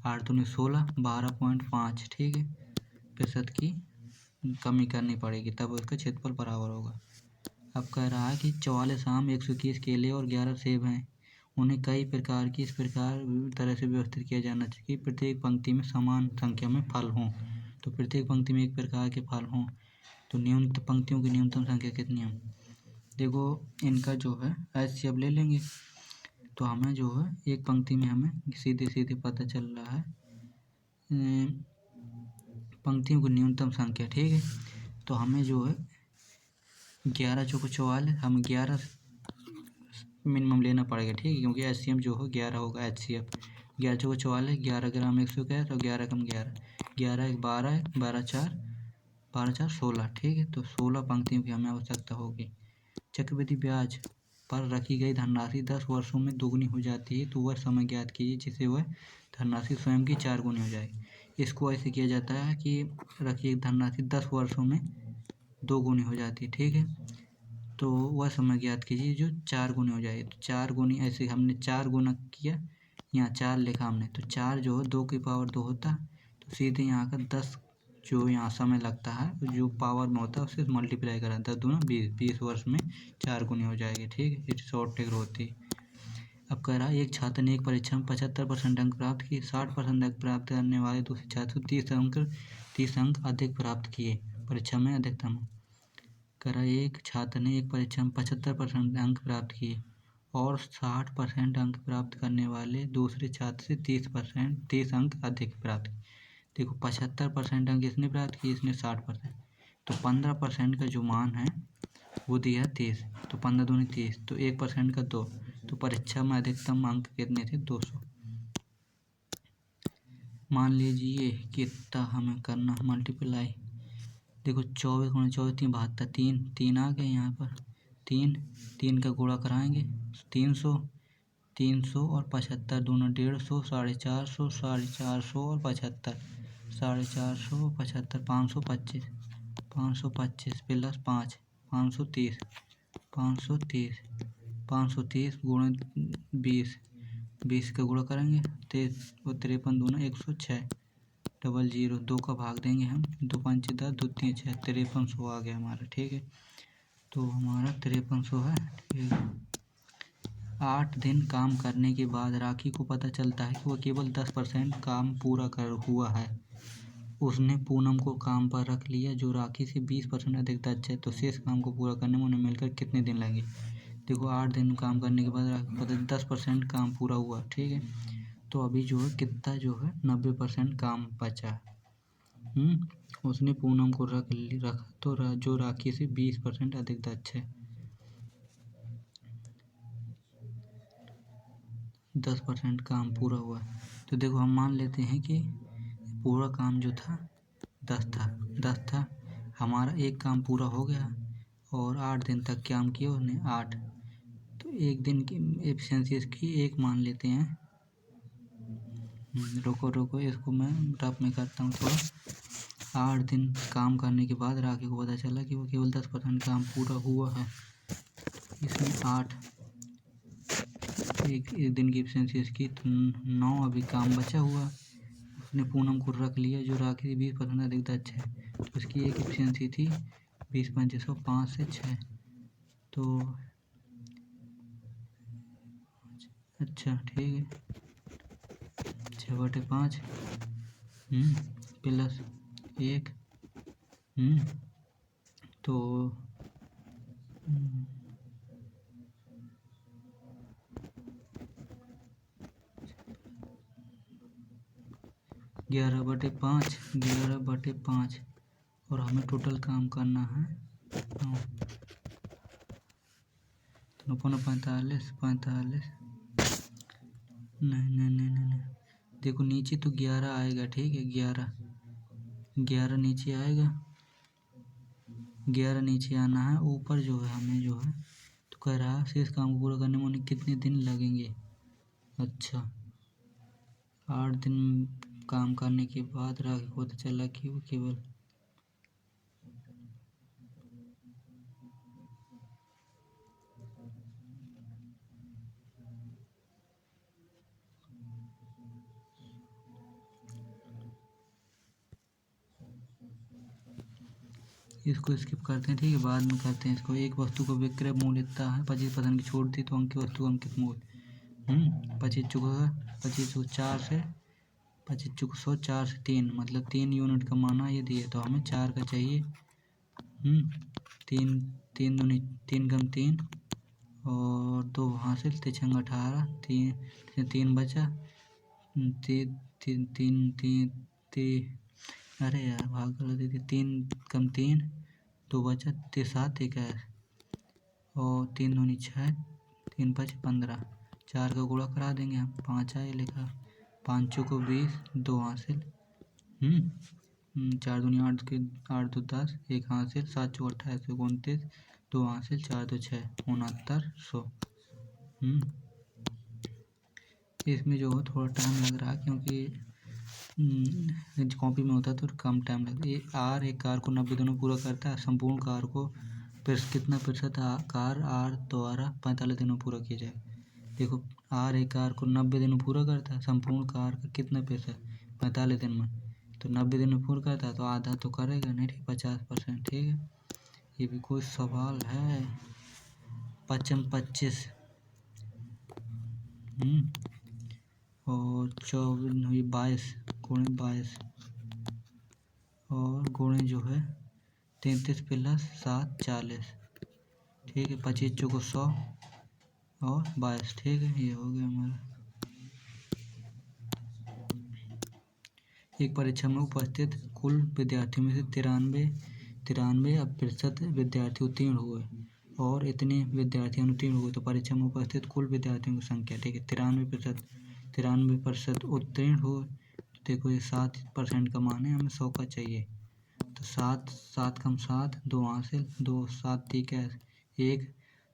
8 दूनी 16 12.5 ठीक है प्रतिशत की कमी करनी पड़ेगी तब उसका क्षेत्रफल बराबर होगा। अब कह रहा है कि 44 आम 121 केले और 11 सेब हैं उन्हें कई प्रकार की इस प्रकार तरह से व्यवस्थित किया जाना चाहिए कि प्रत्येक पंक्ति में समान संख्या में फल हों तो प्रत्येक पंक्ति में एक प्रकार के फल हों तो न्यूनतम पंक्तियों की न्यूनतम संख्या कितनी है। देखो इनका जो है ऐसे अब ले लेंगे तो हमें जो है एक पंक्ति में हमें सीधे सीधे पता चल रहा है पंक्तियों की न्यूनतम संख्या ठीक है तो हमें जो है 11 चौको 44 हम 11 मिनिमम लेना पड़ेगा ठीक है क्योंकि HCM जो हो 11 होगा HCF 11 चौको 44 11 ग्राम 121 और 11 कम 11 1 12 12 4 16 ठीक है तो 16 पंक्तियों की हमें आवश्यकता होगी। चक्रवृद्धि ब्याज पर रखी गई धनराशि 10 वर्षों में दोगुनी हो जाती है तो वह समय ज्ञात कीजिए जिससे वह धनराशि स्वयं की 4 गुनी हो जाएगी। इसको ऐसे किया जाता है कि रखी गई धनराशि 10 वर्षों में 2 गुनी हो जाती है ठीक है तो वह समय ज्ञात कीजिए जो 4 गुनी हो जाएगी तो 4 गुनी ऐसे हमने 4 गुना किया यहाँ 4 लिखा हमने तो 4 जो है 2 की पावर 2 होता है तो सीधे यहाँ का 10 जो यहाँ समय लगता है जो पावर में होता है उससे मल्टीप्लाई करा 10 दूना 20 वर्ष में 4 गुनी हो जाएगी ठीक है इट शॉर्ट टेक होती है। अब कह रहा है एक छात्र ने एक परीक्षा में 75% अंक प्राप्त किए 60% अंक प्राप्त करने वाले दूसरे छात्र 30 अंक अधिक प्राप्त किए परीक्षा में अधिकतम कह रहा है एक छात्र ने एक परीक्षा में 75% अंक प्राप्त किए और 60% अंक प्राप्त करने वाले दूसरे छात्र से 30 अंक अधिक प्राप्त किए। देखो 75% अंक इसने प्राप्त किए इसने 60% तो 15% का जो मान है वो दिया 30 तो 15 दूनी 30 तो 1% का 2 तो परीक्षा में अधिकतम अंक कितने थे 200। मान लीजिए कि इतना हमें करना मल्टीप्लाई देखो 24 गुणा 24 3 72 3 आ गए यहाँ पर 3 का गुणा कराएंगे 300 और 75 दोनों 150 450 और 75 450 75 525 प्लस 5 530 गुणा 20 का गुणा करेंगे 53 दूना 106 00 2 का भाग देंगे हम 2 5 10 2 3 6 5300 आ गया हमारा ठीक है तो हमारा 5300 है ठीक है। 8 दिन काम करने के बाद राखी को पता चलता है कि वह केवल 10% काम पूरा कर हुआ है उसने पूनम को काम पर रख लिया जो राखी से 20% अधिक दक्ष है तो शेष काम को पूरा करने में उन्हें मिलकर कितने दिन लगेंगे। देखो 8 दिन काम करने के बाद राखी को पता 10% काम पूरा हुआ ठीक है तो अभी जो है कितना जो है 90% काम बचा उसने पूनम को रखा तो जो राखी से 20% अधिक दक्ष है 10% काम पूरा हुआ तो देखो हम मान लेते हैं कि पूरा काम जो था 10 था हमारा एक काम पूरा हो गया और 8 दिन तक काम किया उसने 8 तो एक दिन की एफिशिएंसी इसकी 1 मान लेते हैं रुको इसको मैं रफ में करता हूँ थोड़ा 8 दिन काम करने के बाद राखी को पता चला कि वो केवल 10% काम पूरा हुआ है इसमें 8 एक दिन की एफिशिएंसी इसकी 9 अभी काम बचा हुआ उसने पूनम को रख लिया जो राखी 20% अधिक दक्ष है तो उसकी एक एफिशिएंसी थी 20 25 5 से 6 तो अच्छा ठीक है 6/5 प्लस 1 तो 11/5 और हमें टोटल काम करना है तो नौ 45 45 नहीं नहीं नहीं नहीं नहीं, देखो नीचे तो 11 आएगा, ठीक है, 11 11 नीचे आएगा, 11 नीचे आना है। ऊपर जो है हमें जो है तो कह रहा है शेष काम को पूरा करने में उन्हें कितने दिन लगेंगे। अच्छा, 8 दिन काम करने के बाद राघव को पता चला कि वो केवल इसको स्किप करते हैं, ठीक है, बाद में करते हैं इसको। एक वस्तु को विक्रय मूल्य इतना है, 25% की छूट दी तो अंक की वस्तु का अंकित मूल्य 25 चौक 4 से 25 चौक 100 4 से 3 मतलब 3 यूनिट का माना ये दिए, तो हमें 4 का चाहिए। 3 3 दूनी 3 कम 3 और 2 हासिल 3 18 3 बचा 3 3 3 3 अरे यार भाग कर दे 3 कम 3 2 बचा 7 21 और 3 दूनी 6 3 5 15 4 का गुणा करा देंगे हम, 5 आए लिखा, 5 चौको 20 2 हासिल 4 दूनी 8 के 8 2 10 1 हासिल 7 चौक 28 29 2 हासिल 4 2 6 69 100। इसमें जो है थोड़ा टाइम लग रहा है क्योंकि कॉपी में होता है तो कम टाइम लगता है। ये आर एक कार को 90 दिनों में पूरा करता है, संपूर्ण कार को कितना प्रतिशत कार आर द्वारा 45 दिनों में पूरा किया जाएगा। देखो आर एक कार को 90 दिन में पूरा करता है, संपूर्ण कार का कितना प्रतिशत 45 दिन में, तो 90 दिन में पूरा करता है तो आधा तो करेगा नहीं, ठीक 50%, ठीक है। ये भी कोई सवाल है। 5 25 और 24 हुई 22 गुणे 22 और गुणे जो है 33 प्लस 7 40, ठीक है, 25 चौको 100 और 22, ठीक है, ये हो गया हमारा। एक परीक्षा में उपस्थित कुल विद्यार्थियों में से 93% विद्यार्थी उत्तीर्ण हुए और इतने विद्यार्थी अनुत्तीर्ण हुए, तो परीक्षा में उपस्थित कुल विद्यार्थियों की संख्या, ठीक है, 93% उत्तीर्ण हुए। तो देखो ये 7% का मान है, हमें 100 का चाहिए, तो 7 कम 7 2 हासिल 2 7 21 1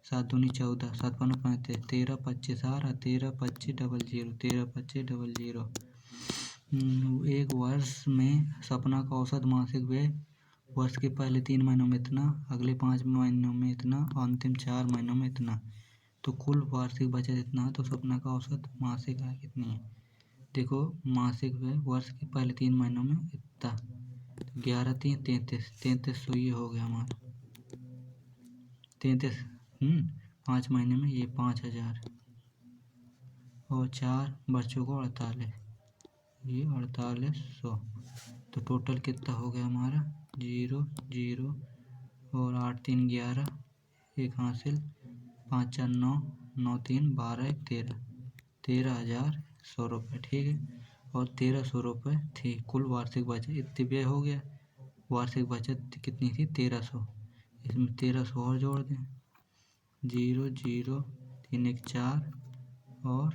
7 दूनी 14 7 5 35 13 25 13 25 00 13 25 00। एक वर्ष में सपना का औसत मासिक व्यय वर्ष के पहले 3 महीनों में इतना, अगले 5 महीनों में इतना और अंतिम 4 महीनों में इतना, तो कुल वार्षिक बचत इतना है, तो सपना का औसत मासिक आय कितनी है। देखो मासिक व्यय वर्ष के पहले 3 महीनों में इतना, 11 3 33 तो ये हो गया हमारा 33 5 महीने में ये 5000 और 4 बच्चों को 48, ये 4800, तो टोटल कितना हो गया हमारा 0 0 और 8 3 11 1 हासिल 5 4 9 9 3 12 1 13 13,100 रुपये, ठीक है, और 1300 रुपये थी कुल वार्षिक बचत। इतने व्यय हो गया, वार्षिक बचत कितनी थी 1300, इसमें 1300 और जोड़ दें 0 0 3 1 4 और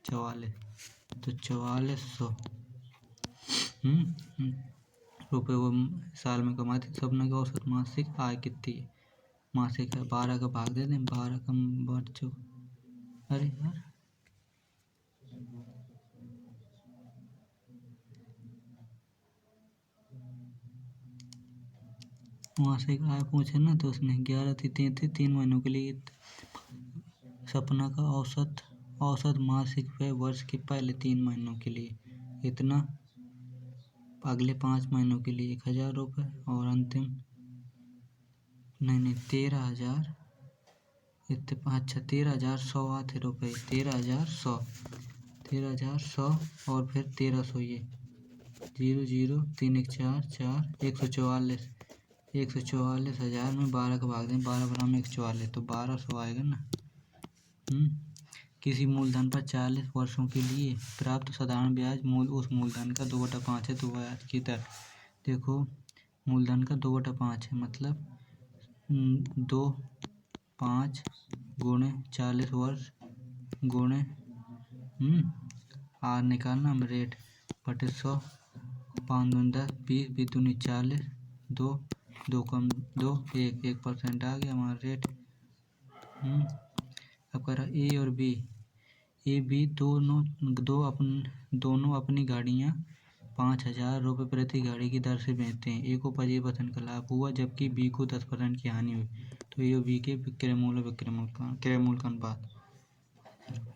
44, तो 4400 रुपये वो साल में कमाते। सपना की औसत मासिक आय कितनी है, मासिक है 12 का भाग दे दें, 12 का बच्चों, अरे यार मासिक आय पूछे ना, तो उसने 11 थी 3 महीनों के लिए। सपना का औसत मासिक व्यय वर्ष के पहले 3 महीनों के लिए इतना, अगले 5 महीनों के लिए 1000 रुपये और अंतिम नहीं 13,000 इतने, अच्छा 13,100 आते रुपये, 13,100 और फिर 1300, ये 0 0 3 1 4 4 144,000 में 12 का भाग दें, 12 बराबर में 144, तो 1200 आएगा ना। किसी मूलधन पर 40 वर्षों के लिए प्राप्त साधारण ब्याज मूल उस मूलधन का 2/5 है, तो ब्याज की दर देखो मूलधन का 2/5 है, मतलब 2 5 गुणे 40 वर्ष गुणे आर निकालना हम रेट बटे 100, 5 दूनी 10, 20, 20 दूनी 40, 2 कम 2, 1% आ गया हमारा रेट। अब कह रहा ए और बी, ए बी दोनों अपनी गाड़ियाँ 5,000 रुपये प्रति गाड़ी की दर से बेचते हैं। ए को 25% का लाभ हुआ जबकि बी को 10% की हानि हुई, तो ए और बी के विक्रय मूल्य का अनुपात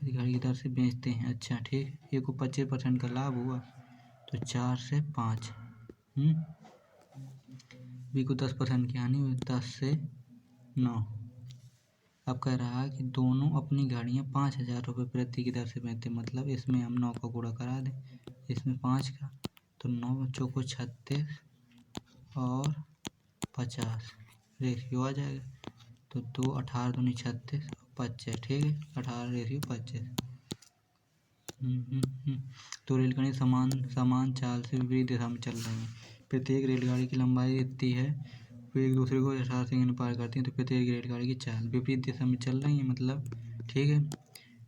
गाड़ी की दर से बेचते हैं। अच्छा ठीक, ए को 25% का लाभ हुआ तो 4 से 5, बी को 10% की हानि हुई 10 से 9। अब कह रहा है कि दोनों अपनी गाड़ियाँ 5,000 रुपये प्रति की दर से बेचते, मतलब इसमें हम 9 का गुणा करा दें, इसमें 5 का, तो 9 चौको 36 और 50 रेशियो आ जाएगा, तो 2 18 दूनी 36 और 25, ठीक है, 18 रेशियो 25। तो रेलगाड़ी समान चाल से विपरीत दिशा में चल रही है। प्रत्येक रेलगाड़ी की लंबाई इतनी है, वे एक दूसरे को 18 सेकंड पार करती हैं, तो प्रत्येक रेलगाड़ी की चाल विपरीत दिशा में चल रही है, मतलब ठीक है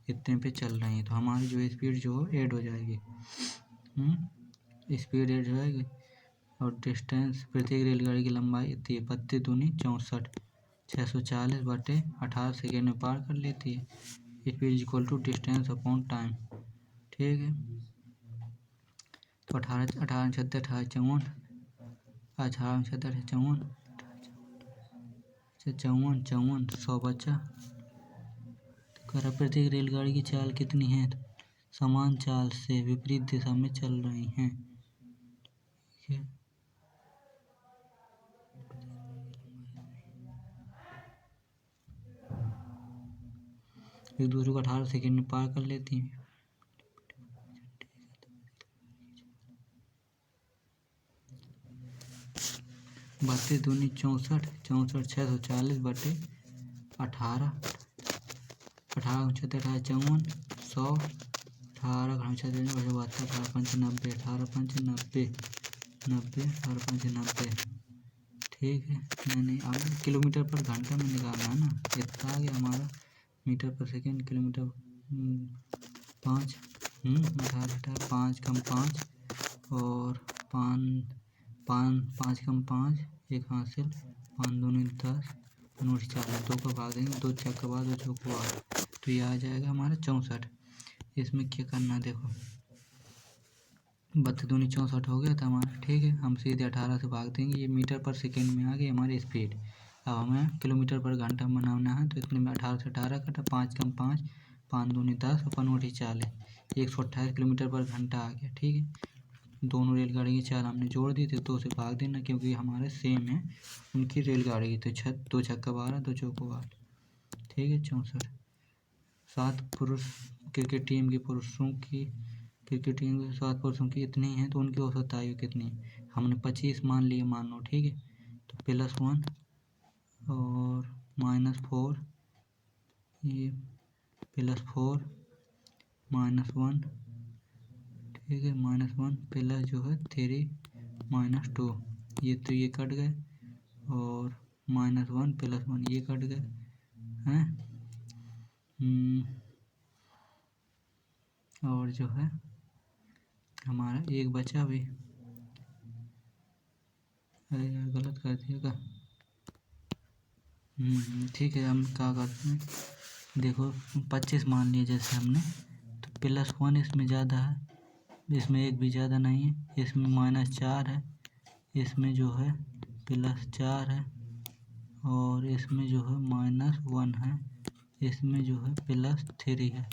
इतने पे चल रही है, तो हमारी जो स्पीड जो ऐड हो जाएगी, स्पीड ऐड हो जाएगी। और डिस्टेंस, प्रत्येक रेलगाड़ी की लंबाई इतनी है, 32 दूनी 64, 640 बटे 18 सेकेंड में पार कर लेती है। Speed is equal to distance upon time, ठीक है। तो 18 36 18 54, 18 36 54 54 100 बचा। तो कह रहा प्रत्येक रेलगाड़ी की चाल कितनी है, तो समान चाल से विपरीत दिशा में चल रही हैं, ठीक है। एक दूसरे को 18 सेकेंड में पार कर लेती हैं। 32 दूनी 64, 64 640 बटे 18, 18 56 18 54 100, 18 56 72 18 5 90, 18 5 90 90, 18 5 90, ठीक है। नहीं अब किलोमीटर पर घंटा में निकालना है ना, इतना आ गया हमारा मीटर पर सेकेंड, किलोमीटर 5, 18 5 कम 5 और 5 कम 5 एक हासिल, 5 दूनी 10, 5 40, 2 का भाग देंगे, 2 छक्का का बाद 2 चौको 8, तो ये आ जाएगा हमारा 64। इसमें क्या करना देखो, 32 दूनी 64 हो गया था हमारा, ठीक है। हम सीधे 18 से भाग देंगे, ये मीटर पर सेकेंड में आ गई हमारी स्पीड। अब हमें किलोमीटर पर घंटा बनाना है, तो इतने में 18 से 18 कटा, 5 कम 5, 5 दूनी 10 और 5 40, 128 किलोमीटर पर घंटा आ गया, ठीक है। दोनों रेलगाड़ी की चाल हमने जोड़ दी थी, 2 से भाग देना क्योंकि हमारे सेम है उनकी रेलगाड़ी की, तो 2 छक्का 12 2 चौको 8, ठीक है 64। 7 पुरुष क्रिकेट टीम के 7 पुरुषों की इतनी है, तो उनकी औसत आयु कितनी है, हमने 25 मान लिया, मान लो, ठीक है। तो +1 और -4, ये +4 -1, ठीक है, -1 प्लस जो है 3 -2, ये तो ये कट गए, और -1 +1 ये कट गए हैं, और जो है हमारा एक बचा भी, अरे यार गलत कर दिया का, ठीक है। हम क्या करते हैं देखो, 25 मान लिया जैसे हमने, तो +1 इसमें ज़्यादा है, इसमें एक भी ज़्यादा नहीं है, इसमें -4 है, इसमें जो है +4 है, और इसमें जो है -1 है, इसमें जो है +3 है,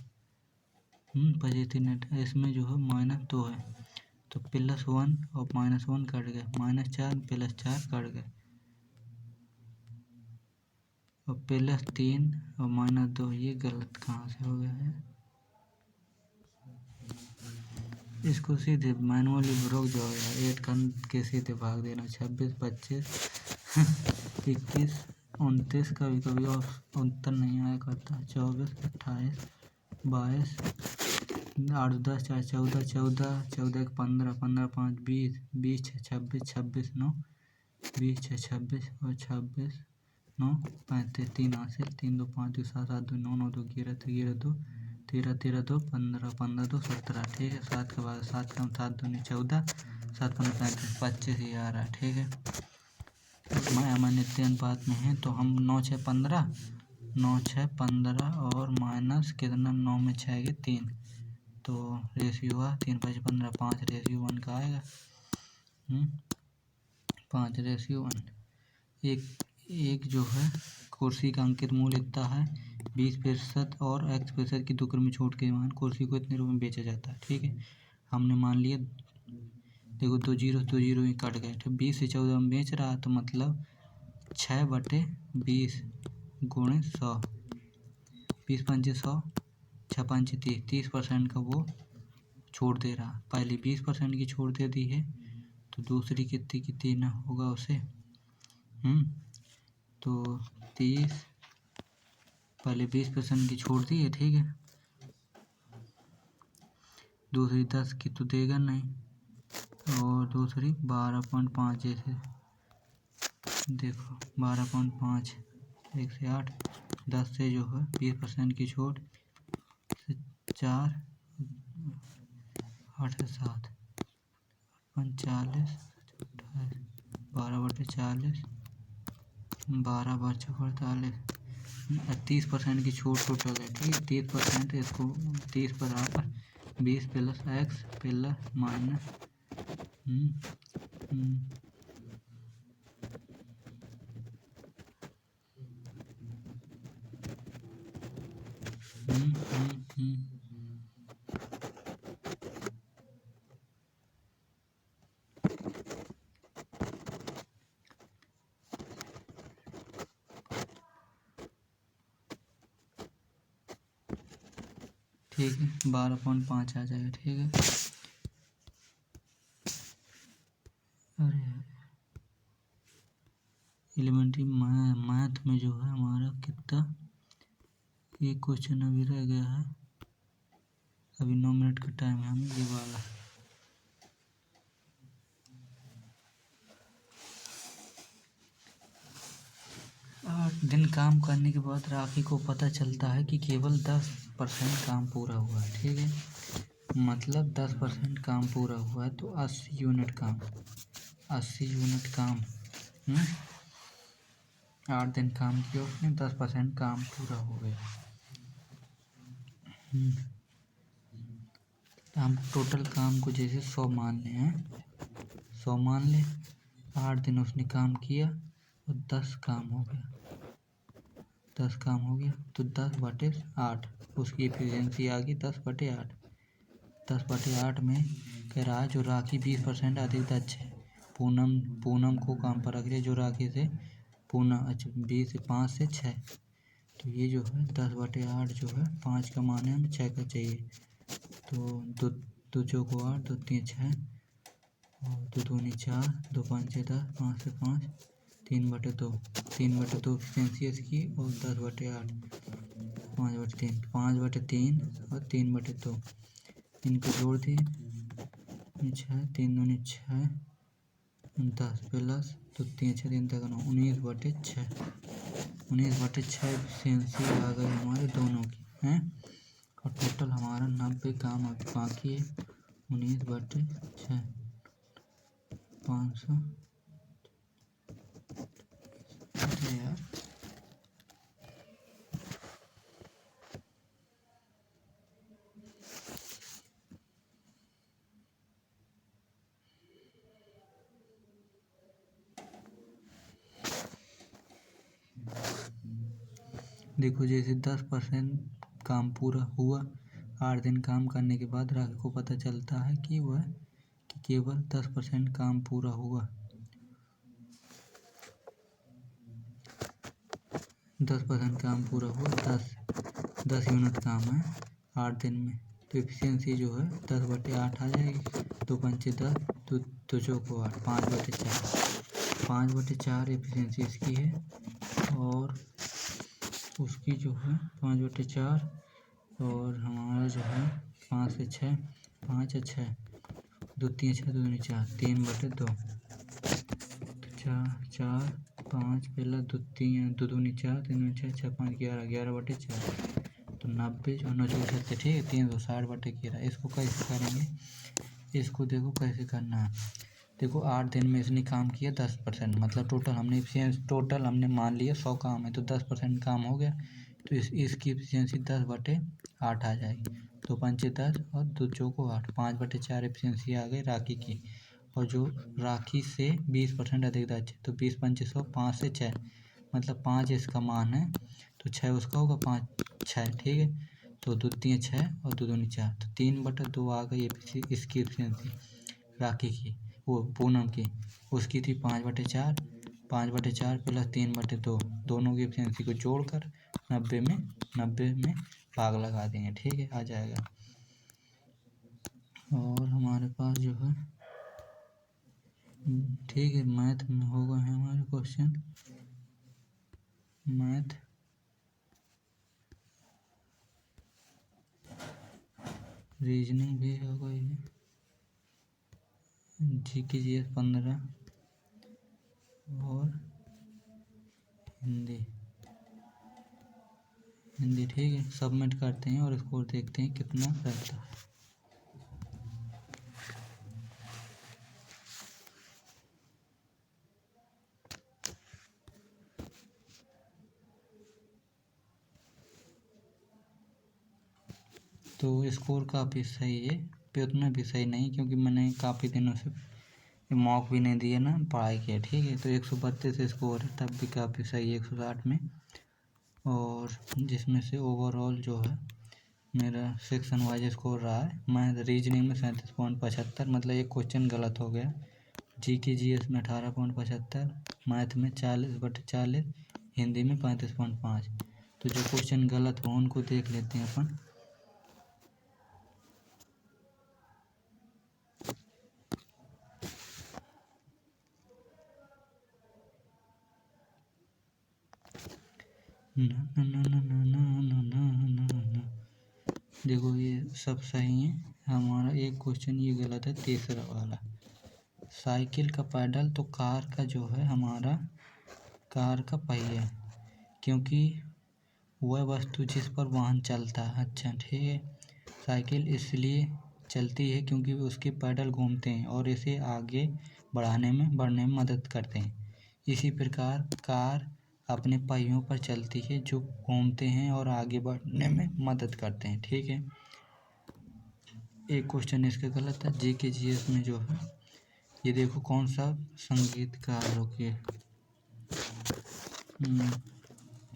25 इसमें जो है -2 है, तो +1 और -1 कट गए, -4 +4 कट गए, और +3 और -2, ये गलत कहाँ से हो गया है, इसको सीधे मैनुअली रोक जाओ यार, 8 के सीधे भाग देना, 26 25 21 29, कभी कभी और उत्तर नहीं आया करता, 24 28 22 8 10 4 14 14 14 15 15 5 20 20 6 26 26 9 20 6 26 और 26 9 35 3 हासिल 3 2 5 2 7 7 2 9 9 2 11 11 2 13 13 2 15 15 2 17। ठीक है, 7 के बाद 7 कम 7 दूनी 14 7 15 35 25 ही आ रहा है। ठीक है, नित्य अनुपात में है तो हम 9 6 15 9 6 15 और माइनस कितना 9 में 6 के 3 तो रेशियो हुआ 3 5 15 5 रेशियो 1 का आएगा। 5 रेशियो 1। एक जो है कुर्सी का अंकित मूल्य इतना है 20% और X% की 2 क्रम छूट के मान कुर्सी को इतने रुपये में बेचा जाता है। ठीक है, हमने मान लिया, देखो 2 जीरो ही कट गए। तो 20 से 14 में बेच रहा है तो मतलब 6/20 गुणे 100 20 पंचे 100 6 पंचे 30 30% का वो छोड़ दे रहा। पहले 20% की छोड़ दे दी है तो दूसरी कितनी की देना होगा उसे। तो 30 पहले 20% की छोड़ दी है। ठीक है, दूसरी 10 की तो देगा नहीं और दूसरी 12.5 जैसे देखो 12.5 1 से 8 10 से जो है 20% की छूट 4 8 से 7 45 12/40 12 बचे 48 30% की छूट हो गई। ठीक है, 30% इसको 30 बराबर 20 प्लस X प्लस माइनस ठीक है 12.5 आ जाएगा। ठीक है, अरे एलिमेंट्री मैथ में जो है हमारा कितना एक क्वेश्चन अभी रह गया है। अभी 9 मिनट का टाइम है, हमें ये वाला 8 दिन काम करने के बाद राखी को पता चलता है कि केवल 10% काम पूरा हुआ है। ठीक है, मतलब 10% काम पूरा हुआ है तो 80 यूनिट काम 8 दिन काम किया उसने 10% काम पूरा हो गया। हम टोटल काम को जैसे 100 मान ले हैं 100 मान ले 8 दिन उसने काम किया और 10 काम हो गया तो 10/8 उसकी एफिशिएंसी आ गई 10/8 10/8 में कह रहा है जो राखी 20% अधिक दक्ष है। पूनम को काम पर रख लिया जो राखी से पूनम 20 से 5 से 6 तो ये जो है 10/8 जो है 5 का मान है हमें 6 का चाहिए तो 2 चौको 8 2 3 6 और 2 दूनी 4 2 5 10 5 से 5 3/2 3/2 एफिशिएंसी इसकी और 10/8 5/3 5/3 और 3/2 इनको जोड़ दिए 6 3 दूनी 6 10 प्लस 2 3 6 3 तक 19/6 19/6 एफिशिएंसी आ गई हमारे दोनों की हैं और टोटल हमारा 90 काम अभी बाकी है 19/6 500 यार देखो जैसे 10% काम पूरा हुआ 8 दिन काम करने के बाद राखी को पता चलता है कि केवल 10% काम पूरा हुआ 10% काम पूरा हुआ 10 यूनिट काम है 8 दिन में तो एफिशिएंसी जो है 10/8 आ जाएगी 2 पंचे 10 2 चौको 8 5/4 एफिशिएंसी इसकी है और उसकी जो है 5/4 और हमारा जो है 5 से 6 5 और 6 2 3 6 2 4 3/2 4 4 5 पहला दो दूनी 4 3 दूनी 6 6 5 11 11/4 तो 90 और 9 चौसठ से ठीक है 360/11। इसको कैसे करेंगे, इसको देखो कैसे करना है। देखो 8 दिन में इसने काम किया 10%, मतलब टोटल हमने मान लिया 100 काम है तो 10% काम हो गया, तो इसकी एफिशिएंसी 10/8 आ जाएगी। तो 5 10 और 2 चौको 8, 5/4 एफिशिएंसी आ गई राखी की। और जो राखी से 20% अधिक दक्ष, तो 20 पंचे 100, 5 से 6 मतलब 5 इसका मान है तो 6 उसका होगा, 5 6 ठीक है। तो 2 3 6 और 2 दूनी 4 तो 3/2 आ गई इसकी एफिशिएंसी राखी की, वो पूनम की। उसकी थी 5/4, 5/4 प्लस 3/2 दोनों की एफिशिएंसी को जोड़कर 90 में भाग लगा देंगे, ठीक है, आ जाएगा। और हमारे पास जो है ठीक है, मैथ में हो गए हैं हमारे क्वेश्चन, मैथ रीजनिंग भी हो गई है, जीके जीएस 15 और हिंदी ठीक है। सबमिट करते हैं और स्कोर देखते हैं कितना रहता है। तो स्कोर काफ़ी सही है, पे उतना भी सही नहीं क्योंकि मैंने काफ़ी दिनों से मॉक भी नहीं दिया ना पढ़ाई किया, ठीक है। तो 132 स्कोर है, तब भी काफ़ी सही है 160 में। और जिसमें से ओवरऑल जो है मेरा सेक्शन वाइज स्कोर रहा है। मैं रीजनिंग में 37.75, मतलब एक क्वेश्चन गलत हो गया। जीके जीएस में 18.75, मैथ में 40/40, हिंदी में 35.5। तो जो क्वेश्चन गलत हो उनको देख लेते हैं अपन। देखो ये सब सही है, हमारा एक क्वेश्चन ये गलत है, तीसरा वाला। साइकिल का पैडल तो कार का जो है हमारा कार का पहिया, क्योंकि वह वस्तु जिस पर वाहन चलता है। अच्छा ठीक है, साइकिल इसलिए चलती है क्योंकि उसके पैडल घूमते हैं और इसे आगे बढ़ने में मदद करते हैं। इसी प्रकार कार अपने पहियों पर चलती है जो घूमते हैं और आगे बढ़ने में मदद करते हैं, ठीक है। एक क्वेश्चन इसका गलत है। जीके जीएस में जो है ये देखो कौन सा संगीतकार रोकिए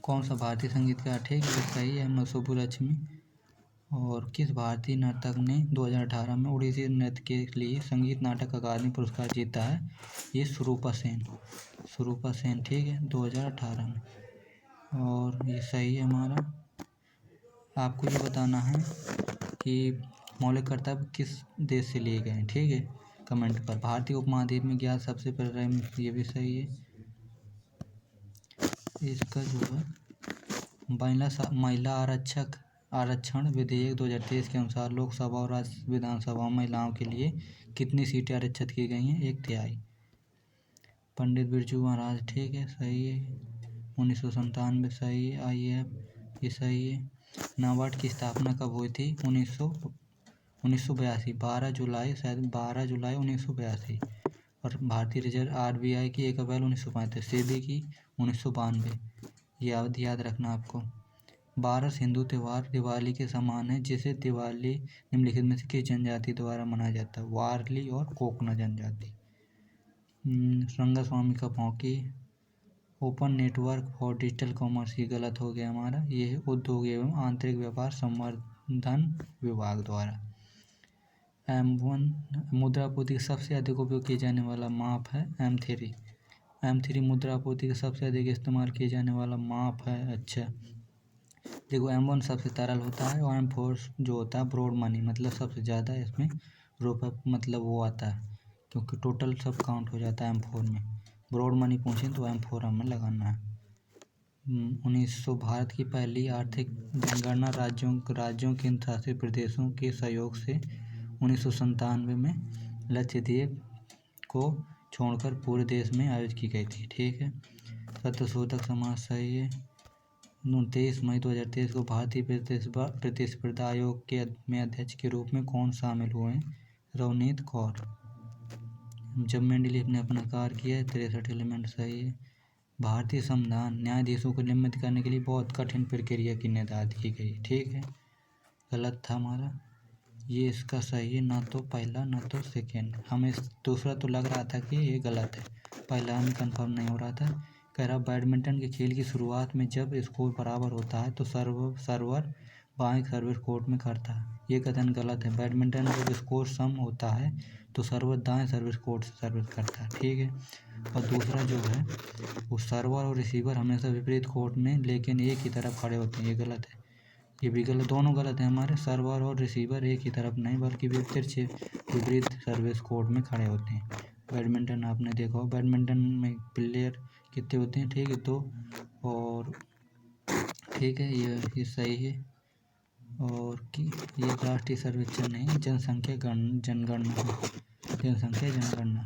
कौन सा भारतीय संगीतकार, ठीक है सही है, सुब्बुलक्ष्मी। और किस भारतीय नर्तक ने 2018 में ओडिसी नृत्य के लिए संगीत नाटक अकादमी पुरस्कार जीता है? ये सुरूपा सेन ठीक है 2018 में। और ये सही है हमारा। आपको ये बताना है कि मौलिक कर्तव्य किस देश से लिए गए हैं, ठीक है, कमेंट पर। भारतीय उपमहाद्वीप में ज्ञात सबसे पहले, ये भी सही है। इसका जो है महिला आरक्षण विधेयक 2023 के अनुसार लोकसभा और राज्य विधानसभा में महिलाओं के लिए कितनी सीटें आरक्षित की गई हैं? 1/3। पंडित बिरजू महाराज ठीक है सही है, 1997 सही है। IAF ये सही है। नाबार्ड की स्थापना कब हुई थी? 1982, 12 जुलाई, शायद 12 जुलाई 1982। और भारतीय रिजर्व RBI की 1 अप्रैल 1935। सेबी की 1992। ये अवधि याद रखना आपको। 12 हिंदू त्यौहार दिवाली के समान है, जिसे दिवाली निम्नलिखित में से किस जनजाति द्वारा मनाया जाता है? वारली और कोकना जनजाति। रंगास्वामी का भौंकी। Open network for digital commerce, ये गलत हो गया हमारा, ये है उद्योग एवं आंतरिक व्यापार संवर्धन विभाग द्वारा। M1 मुद्रापूर्ति का सबसे अधिक उपयोग किए जाने वाला माप है M3 मुद्रापूर्ति का सबसे अधिक इस्तेमाल किए जाने वाला माप है। अच्छा देखो M1 सबसे तरल होता है और M4 जो होता है ब्रॉड मनी, मतलब सबसे ज़्यादा इसमें रुपये मतलब वो आता है, क्योंकि टोटल सब काउंट हो जाता है M4 में। ब्रॉड मनी पूछें तो M4 हमें लगाना है। 1900 भारत की पहली आर्थिक जनगणना राज्यों केंद्र शासित प्रदेशों के सहयोग से 1997 में लक्षद्वीप को छोड़कर पूरे देश में आयोजित की गई थी, ठीक है। सत्यशोधक समाज सही है। 29 मई 2023 को भारतीय प्रतिस्पर्धा आयोग के में अध्यक्ष के रूप में कौन शामिल हुए हैं? रवनीत कौर। जब मेंडलीफ ने अपना कार्य किया 63 एलिमेंट सही है। भारतीय संविधान न्यायाधीशों को नियमित करने के लिए बहुत कठिन प्रक्रिया की निर्धारित की गई। ठीक है, गलत था हमारा ये, इसका सही है, ना तो पहला ना तो सेकेंड। हमें दूसरा तो लग रहा था कि ये गलत है, पहला हमें कंफर्म नहीं हो रहा था। कह रहा बैडमिंटन के खेल की शुरुआत में जब स्कोर बराबर होता है तो सर्वर बाएं सर्विस कोर्ट में करता है। ये कथन गलत है। बैडमिंटन में जब स्कोर सम होता है तो सर्वर दाएं सर्विस कोर्ट से सर्विस करता है। ठीक है, और दूसरा जो है वो सर्वर और रिसीवर हमेशा विपरीत कोर्ट में लेकिन एक ही तरफ खड़े होते हैं। ये गलत है, ये भी गलत, दोनों गलत है हमारे। सर्वर और रिसीवर एक ही तरफ नहीं बल्कि विपरीत सर्विस कोर्ट में खड़े होते हैं। बैडमिंटन आपने देखा हो, बैडमिंटन में प्लेयर कितने होते हैं? ठीक है, 2। और ठीक है, ये सही है। और कि ये राष्ट्रीय सर्वेक्षण नहीं, जनसंख्या जनगणना।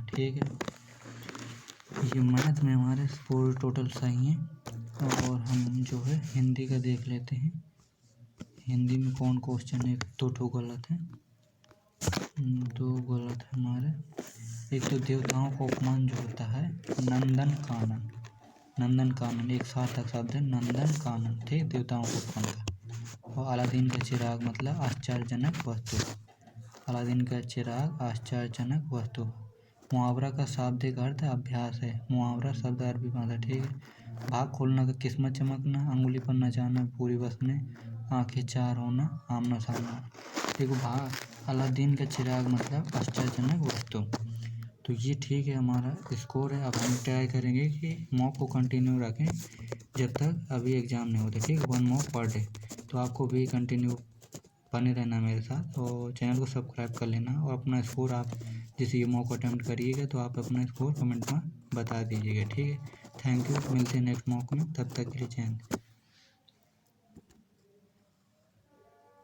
ठीक है, ये मैथ में हमारे पूरे टोटल सही हैं। और हम जो है हिंदी का देख लेते हैं। हिंदी में कौन क्वेश्चन है? 2 गलत है, 2 गलत है हमारे। एक तो देवताओं का उपमान जो होता है नंदन कानन एक सार्थक शब्द है, नंदन कानन। ठीक, देवताओं का उपमान का। और अलादीन का चिराग मतलब आश्चर्यजनक वस्तु। अलादीन का चिराग आश्चर्यजनक वस्तु। मुहावरा का शाब्दिक अर्थ अभ्यास है। मुहावरा शब्द अरबी भाषा। ठीक है, भाग खोलना का किस्मत चमकना, अंगुली पर न जाना, पूरी बस में, आंखें चार होना, आमना सामना। देखो अलादीन का चिराग मतलब आश्चर्यजनक वस्तु। तो ये ठीक है, हमारा स्कोर है। अब हम ट्राई करेंगे कि मॉक को कंटिन्यू रखें जब तक अभी एग्ज़ाम नहीं होता। ठीक है, 1 मॉक पर डे। तो आपको भी कंटिन्यू बने रहना मेरे साथ और चैनल को सब्सक्राइब कर लेना। और अपना स्कोर आप जैसे ये मॉक अटैम्प्ट करिएगा तो आप अपना स्कोर कमेंट में बता दीजिएगा। ठीक है, थैंक यू। मिलते हैं नेक्स्ट मॉक में, तब तक के लिए जय हिंद।